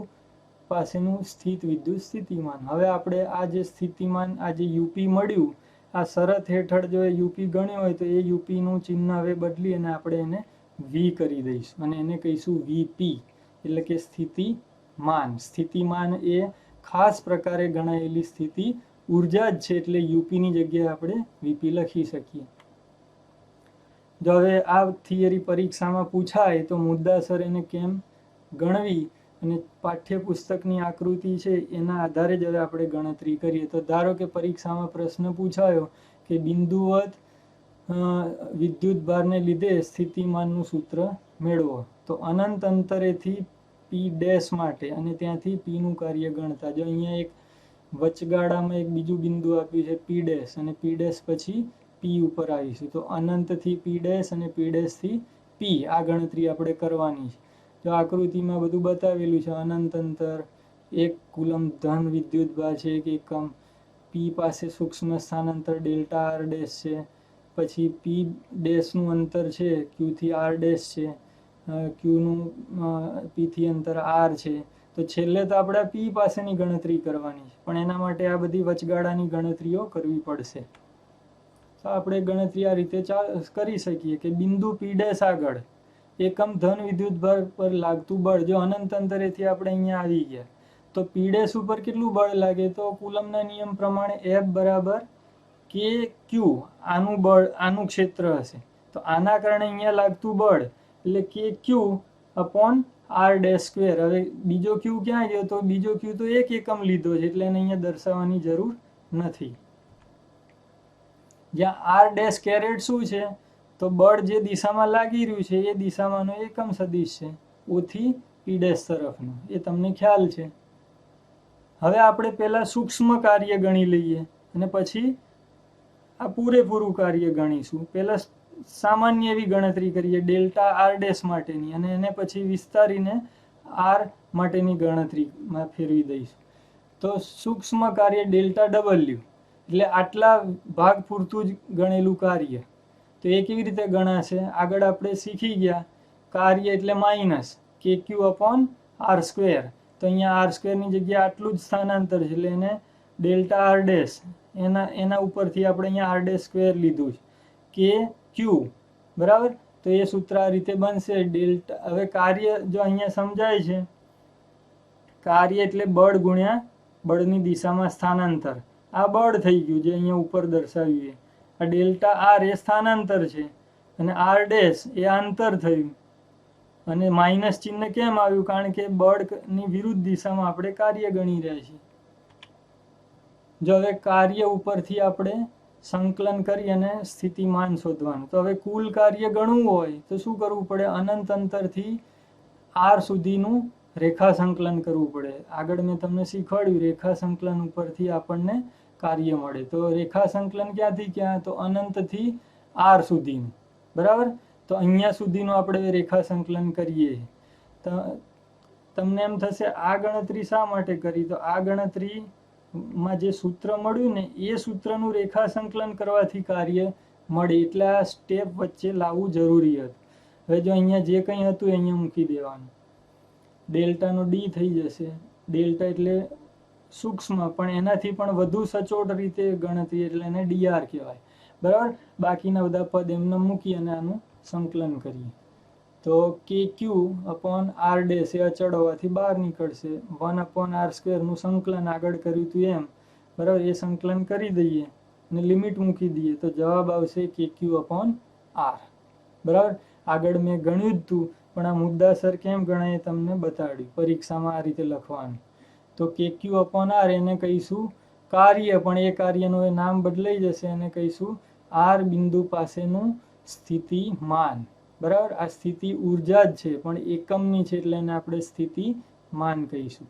Speaker 1: પાસેનું સ્થિત વિદ્યુત સ્થિતિમાન. હવે આપણે આ જે સ્થિતિમાન, આ જે યુપી મળ્યું, આ શરત હેઠળ જો યુપી ગણ્યું હોય તો એ યુપીનું ચિહ્ન હવે બદલી અને આપણે એને વી કરી દઈશું અને એને કહીશું વીપી, એટલે કે સ્થિતિમાન. સ્થિતિમાન એ ખાસ પ્રકારે ગણાયેલી સ્થિતિ ઉર્જા જ છે, એટલે યુપીની જગ્યાએ આપણે વીપી લખી શકીએ. જો હવે આ થિયરી પરીક્ષામાં પૂછાય તો મુદ્દાસર એને કેમ ગણવી અને પાઠ્યપુસ્તકની આકૃતિ છે એના આધારે જ હવે આપણે ગણતરી કરીએ. તો ધારો કે પરીક્ષામાં પ્રશ્ન પૂછાયો કે બિંદુવત વિદ્યુત ભારને લીધે સ્થિતિમાનનું સૂત્ર મેળવો. તો અનંત અંતરેથી પી ડેશ માટે અને ત્યાંથી પીનું કાર્ય ગણતા. જો અહીંયા એક વચગાળામાં એક બીજું બિંદુ આપ્યું છે પી ડેશ, અને પી ડેશ પછી પી ઉપર આવીશું. તો અનંતથી પી ડેશ અને પી ડેશથી પી, આ ગણતરી આપણે કરવાની છે. જો આકૃતિમાં બધું બતાવેલું છે, અનંત અંતર, 1 કુલમ ધન વિદ્યુત ભાર છે 1 એકમ, પી પાસે સૂક્ષ્મ સ્થાનાંતર ડેલ્ટા આર ડેશ છે, પછી પી ડેશનું અંતર છે ક્યુ થી આર ડેશ છે, ક્યુનું પી થી અંતર આર છે. તો છેલ્લે તો આપણે પી પાસેની ગણતરી કરવાની છે, પણ એના માટે આ બધી વચગાળાની ગણતરીઓ કરવી પડશે. તો આપણે ગણતરી આ રીતે કરી શકીએ કે બિંદુ પી ડેશ આગળ એકમ ધન વિદ્યુત ભાર પર લાગતું બળ, જો અનંત અંતરેથી આપણે અહીંયા આવી ગયા તો પી ડેશ ઉપર કેટલું બળ લાગે, તો કુલમના નિયમ પ્રમાણે F બરાબર કે ક્યુ, આનું બળ, આનું ક્ષેત્ર હશે. તો આના કારણે અહીંયા લાગતું બળ એટલે કે ક્યુ અપોન આર ડેશ સ્ક્વેર. હવે બીજો ક્યુ ક્યાં ગયો, તો બીજો ક્યુ તો 1 એકમ લીધો છે એટલે એને અહીંયા દર્શાવવાની જરૂર નથી. જ્યાં આર ડેશ કેરેટ શું છે, તો બળ જે દિશામાં લાગી રહ્યું છે એ દિશામાંનો એકમ સદિશ છે, ઓથી પી ડેશ તરફનો, એ તમને ખ્યાલ છે. હવે આપણે પહેલા સૂક્ષ્મ કાર્ય ગણી લઈએ અને પછી આ પૂરેપૂરું કાર્ય ગણીશું. પહેલા સામાન્ય એવી ગણતરી કરીએ ડેલ્ટા આર ડેશ માટેની, અને એને પછી વિસ્તારીને આર માટેની ગણતરીમાં ફેરવી દઈશું. તો સૂક્ષ્મ કાર્ય ડેલ્ટા ડબલ્યુ એટલે આટલા ભાગ પૂરતું જ ગણેલું કાર્ય. તો એ કેવી રીતે ગણાશે, આગળ આપણે શીખી ગયા. કાર્ય એટલે માઇનસ કે ક્યુ અપોન આર સ્ક્વેર. તો અહીંયા આર સ્ક્વેરની જગ્યાએ આટલું જ સ્થાનાંતર છે એટલે એને ડેલ્ટા આર ડેશ, એના ઉપરથી આપણે અહીંયા આર ડેશ સ્ક્વેર લીધું છે કે ક્યુ, બરાબર. તો એ સૂત્ર આ રીતે બનશે ડેલ્ટા. હવે કાર્ય જો અહીંયા સમજાય છે, કાર્ય એટલે બળ ગુણ્યા બળની દિશામાં સ્થાનાંતર. આ બળ થઈ ગયું જે અહીંયા ઉપર દર્શાવ્યું. આ ડેલ્ટા આર એ સ્થાનાંતર છે અને આર ડેશ એ અંતર થયું. અને માઇનસ ચિહ્ન કેમ આવ્યું, કારણ કે બળની વિરુદ્ધ દિશામાં આપણે કાર્ય ગણી રહ્યા છીએ. જો હવે કાર્ય ઉપરથી આપણે સંકલન કરી અને સ્થિતિમાન શોધવાનું. તો હવે કુલ કાર્ય ગણવું હોય તો શું કરવું પડે, અનંત અંતરથી આર સુધીનું રેખા સંકલન કરવું પડે. આગળ મેં તમને શીખવાડ્યું રેખા સંકલન ઉપરથી આપણને કાર્ય મળે. તો રેખા સંકલન ક્યાંથી ક્યાં, તો અનંતથી આર સુધીનું, બરાબર. તો અહીંયા સુધીનું આપણે રેખા સંકલન કરીએ. તો તમને એમ થશે આ ગણતરી શા માટે કરી, તો આ ગણતરીમાં જે સૂત્ર મળ્યું ને એ સૂત્રનું રેખા સંકલન કરવાથી કાર્ય મળે, એટલે આ સ્ટેપ વચ્ચે લાવવું જરૂરી હતું. હવે જો અહીંયા જે કંઈ હતું એ અહીંયા મૂકી દેવાનું. ડેલ્ટાનો ડી થઈ જશે. ડેલ્ટા એટલે સૂક્ષ્મ, પણ એનાથી પણ વધુ સચોટ રીતે ગણતરી એટલે એને ડીઆર કહેવાય, બરાબર. બાકીના બધા પદ એમને મૂકી અને આનું સંકલન કરીએ તો કે ક્યુ અપોન આર ડેશ એ અચળ હોવાથી બહાર નીકળશે. 1 અપોન આર સ્ક્વેરનું સંકલન આગળ કર્યું હતું એમ, બરાબર. એ સંકલન કરી દઈએ અને લિમિટ મૂકી દઈએ તો જવાબ આવશે કે ક્યુ અપોન આર, બરાબર. આગળ મેં ગણ્યું જ હતું, પણ આ મુદ્દાસર કેમ ગણાય તમને બતાડ્યું. પરીક્ષામાં આ રીતે લખવાનું. તો કે ક્યુ અપોન આર એને કહીશું કાર્ય, પણ એ કાર્યનું એ નામ બદલાઈ જશે અને કહીશું આર બિંદુ પાસેનું સ્થિતિમાન, બરાબર. આ સ્થિતિ ઉર્જા જ છે પણ એકમની છે એટલે એને આપણે સ્થિતિમાન કહીશું.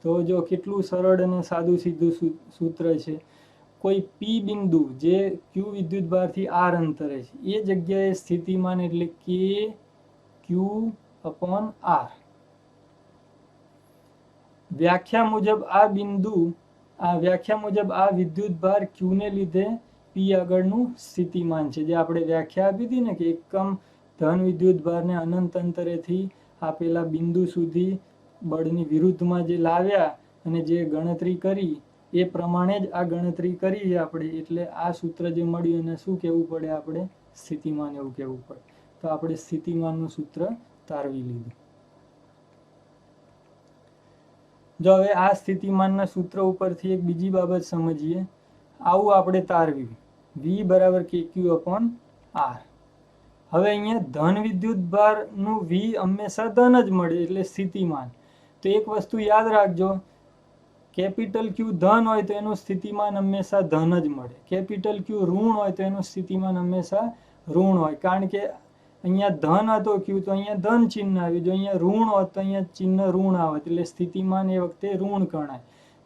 Speaker 1: તો જો કેટલું સરળ અને સાદું સીધું સૂત્ર છે. કોઈ પી બિંદુ જે ક્યુ વિદ્યુત ભારથી આર અંતરે છે એ જગ્યાએ સ્થિતિમાન એટલે કે ક્યુ અપોન આર. વ્યાખ્યા મુજબ આ વિદ્યુત ભાર ક્યુ ને લીધે પી આગળનું સ્થિતિમાન છે. જે આપણે વ્યાખ્યા આપી હતી ને કે એકમ ધન વિદ્યુત ભારને અનંત અંતરેથી આપેલા બિંદુ સુધી બળની વિરુદ્ધમાં જે લાવ્યા અને જે ગણતરી કરી એ પ્રમાણે જ આ ગણતરી કરી છે આપણે, એટલે આ સૂત્ર જે મળ્યું એને શું કહેવું પડે, આપણે સ્થિતિમાન એવું કહેવું પડે. તો આપણે સ્થિતિમાનનું સૂત્ર તારવી લીધું. જો હવે આ સ્થિતિમાનના સૂત્ર ઉપરથી એક બીજી બાબત સમજીએ. આવું આપણે તારવ્યું V બરાબર KQ/R. હવે અહીંયા ધન વિદ્યુત ભારનું V હંમેશા ધન જ મળે એટલે સ્થિતિમાન. તો એક વસ્તુ યાદ રાખજો, કેપિટલ Q ધન હોય તો એનું સ્થિતિમાન હંમેશા ધન જ મળે, કેપિટલ Q ઋણ હોય તો એનું સ્થિતિમાન હંમેશા ઋણ હોય. કારણ કે અહીંયા ધન હતો Q તો અહીંયા ધન ચિહ્ન આવ્યું, જો અહીંયા ઋણ હોત તો અહીંયા ચિહ્ન ઋણ આવત, એટલે સ્થિતિમાન એ વખતે ઋણ ગણાય.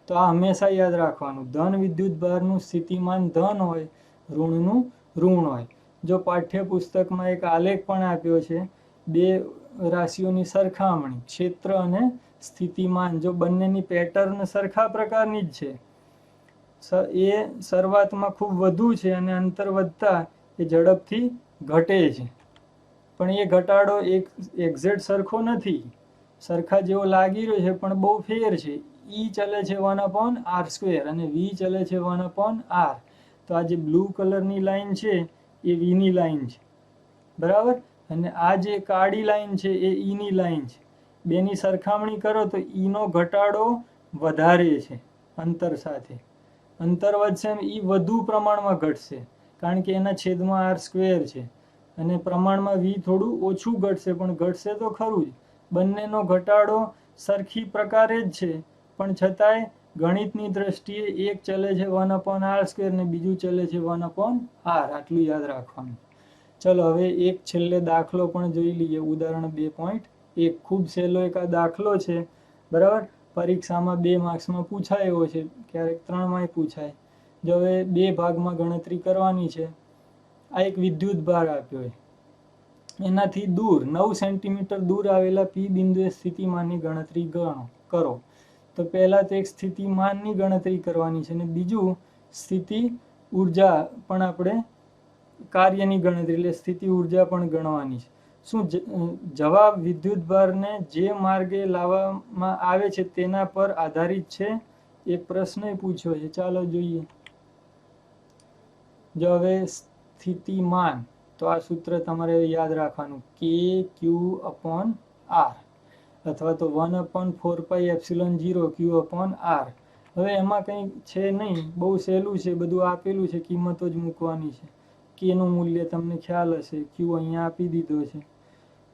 Speaker 1: તો આ હંમેશા યાદ રાખવાનું, ધન વિદ્યુત ભારનું સ્થિતિમાન ધન હોય, ઋણનું ઋણ હોય. જો પાઠ્યપુસ્તકમાં એક આલેખ પણ આપ્યો છે, બે રાશિઓની સરખામણી, ક્ષેત્ર અને સ્થિતિમાન, જો બંનેની પેટર્ન સરખા પ્રકારની જ છે, એ શરૂઆતમાં ખૂબ વધુ છે અને અંતર વધતા એ ઝડપથી ઘટે છે, પણ એ ઘટાડો એક્ઝેક્ટ સરખો નથી, સરખા જેવો લાગી રહ્યો છે પણ બહુ ફેર છે. E ચલે છે 1/r² અને V ચલે છે 1/r. તો આ જે બ્લુ કલરની લાઈન છે એ V ની લાઈન છે, બરાબર, અને આ જે કાળી લાઈન છે એ E ની લાઈન છે. બેની સરખામણી કરો તો E નો ઘટાડો વધારે છે અંતર સાથે, અંતર વધશે એમ E વધુ પ્રમાણમાં ઘટશે, કારણ કે એના છેદમાં r² છે, અને પ્રમાણમાં V થોડું ઓછું ઘટશે, પણ ઘટશે તો ખરું જ. બંનેનો ઘટાડો સરખી પ્રકારે જ છે, પણ છતાંય ગણિતની દ્રષ્ટિએ એક ચલે છે 1/r² ને બીજું ચલે છે 1/r. આટલું યાદ રાખવાનું. ચલો હવે એક છેલ્લે દાખલો પણ જોઈ લઈએ. ઉદાહરણ 2.1 ખૂબ સહેલો એક આ દાખલો છે, બરાબર. પરીક્ષામાં 2 માર્ક્સમાં પૂછાયો છે, ક્યારેક 3માંય પૂછાય. જો હવે 2 ભાગમાં ગણતરી કરવાની છે. આ એક વિદ્યુત ભાર આપ્યો છે, એનાથી દૂર 9 સેન્ટીમીટર દૂર આવેલા P બિંદુએ સ્થિતિમાનની ગણતરી કરો. તો પહેલા તો એક સ્થિતિમાનની ગણતરી કરવાની છે, અને બીજું સ્થિતિ ઉર્જા પણ આપણે કાર્યની ગણતરી એટલે સ્થિતિ ઉર્જા પણ ગણવાની છે. શું જવાબ વિદ્યુત ભારને જે માર્ગે લાવવામાં આવે છે તેના પર આધારિત છે? એક પ્રશ્ન પૂછ્યો છે, ચાલો જોઈએ. જો હવે સ્થિતિમાન, તો આ સૂત્ર તમારે યાદ રાખવાનું, KQ/R અથવા તો 1/4πε0 Q/R. હવે એમાં કંઈ છે નહીં, બહુ સહેલું છે, બધું આપેલું છે, કિંમતો જ મૂકવાની છે. K નું મૂલ્ય તમને ખ્યાલ હશે, Q અહીંયા આપી દીધો છે,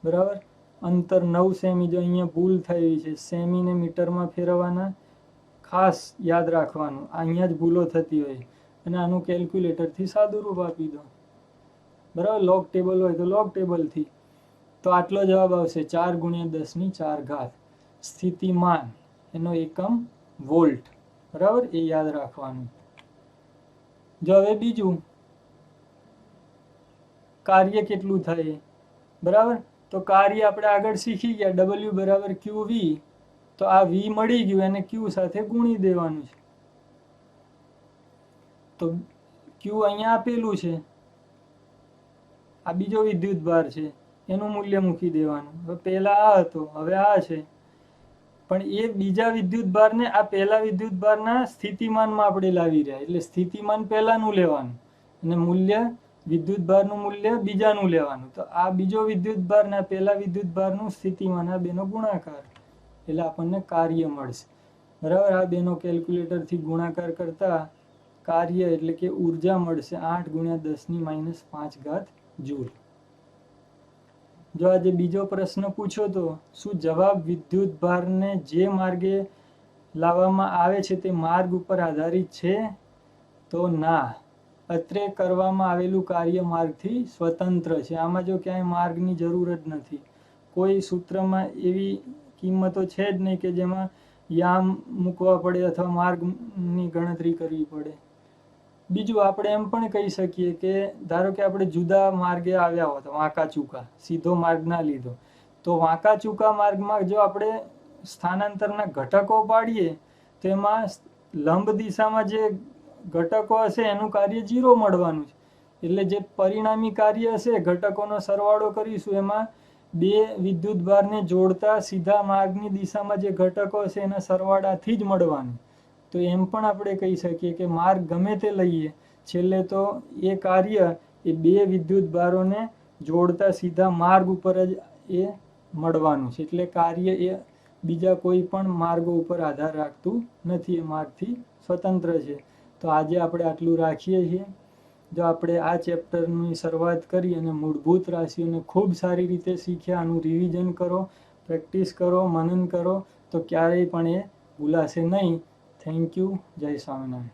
Speaker 1: બરાબર. અંતર 9 સેમી, જો અહીંયા ભૂલ થઈ છે, સેમીને મીટરમાં ફેરવવાના, ખાસ યાદ રાખવાનું, અહીંયા જ ભૂલો થતી હોય, અને આનું કેલ્ક્યુલેટરથી સાદું રૂપ આપી દો, બરાબર. લોગ ટેબલ હોય તો લોગ ટેબલથી. તો આટલો જવાબ આવશે 4 × 10⁴. સ્થિતિમાન એનો એકમ વોલ્ટ, બરાબર, એ યાદ રાખવાનું. જો હવે બીજું, કાર્ય કેટલું થાય, બરાબર. તો કાર્ય આપણે આગળ શીખી ગયા, W બરાબર QV. તો આ V મળી ગયું, એને Q સાથે ગુણી દેવાનું છે. તો Q અહીંયા આપેલું છે, આ બીજો વિદ્યુત ભાર છે, એનું મૂલ્ય મૂકી દેવાનું. હવે પહેલા આ હતો, હવે આ છે, પણ એ બીજા વિદ્યુત ભારને આ પહેલા વિદ્યુત ભારના સ્થિતિમાનમાં આપણે લાવી રહ્યા, એટલે સ્થિતિમાન પહેલાનું લેવાનું અને મૂલ્ય વિદ્યુત ભારનું મૂલ્ય બીજાનું લેવાનું. તો આ બીજો વિદ્યુત ભાર ને પહેલા વિદ્યુત ભારનું સ્થિતિમાન, આ બેનો ગુણાકાર, એટલે આપણને કાર્ય મળશે, બરાબર. આ બેનો કેલ્ક્યુલેટરથી ગુણાકાર કરતા કાર્ય એટલે કે ઉર્જા મળશે 8 × 10⁻5 જૂલ. જો આજે બીજો પ્રશ્ન પૂછો તો શું જવાબ વિદ્યુત ભારને જે માર્ગે લાવવામાં આવે છે તે માર્ગ ઉપર આધારિત છે? તો ના, અત્રે કરવામાં આવેલું કાર્ય માર્ગથી સ્વતંત્ર છે. આમાં જો ક્યાંય માર્ગની જરૂર જ નથી, કોઈ સૂત્રમાં એવી કિંમતો છે જ નહીં કે જેમાં યામ મૂકવા પડે અથવા માર્ગની ગણતરી કરવી પડે. બીજું આપણે એમ પણ કહી શકીએ કે ધારો કે આપણે જુદા માર્ગે આવ્યા હોત, વાંકા ચૂકા, સીધો માર્ગ ના લીધો, તો વાંકા ચૂકા માર્ગમાં જો આપણે સ્થાનાંતરના ઘટકો પાડીએ તો એમાં લંબ દિશામાં જે ઘટકો હશે એનું કાર્ય 0 મળવાનું છે. એટલે જે પરિણામી કાર્ય હશે, ઘટકોનો સરવાળો કરીશું, એમાં બે વિદ્યુત ભારને જોડતા સીધા માર્ગની દિશામાં જે ઘટકો છે એના સરવાળાથી જ મળવાનું. તો એમ પણ આપણે કહી શકીએ કે માર્ગ ગમે તે લઈએ, છેલ્લે તો એ કાર્ય એ બે વિદ્યુત ભારોને જોડતા સીધા માર્ગ ઉપર જ એ મળવાનું છે. એટલે કાર્ય એ બીજા કોઈ પણ માર્ગો ઉપર આધાર રાખતું નથી, એ માર્ગથી સ્વતંત્ર છે. તો આજે આપણે આટલું રાખીએ છીએ. જો આપણે આ ચેપ્ટરની શરૂઆત કરી અને મૂળભૂત રાશિઓને ખૂબ સારી રીતે શીખ્યા, આનું રિવિઝન કરો, પ્રેક્ટિસ કરો, મનન કરો, તો ક્યારેય પણ એ ભૂલાશે નહીં. Thank you. જય સ્વામિનારાયણ.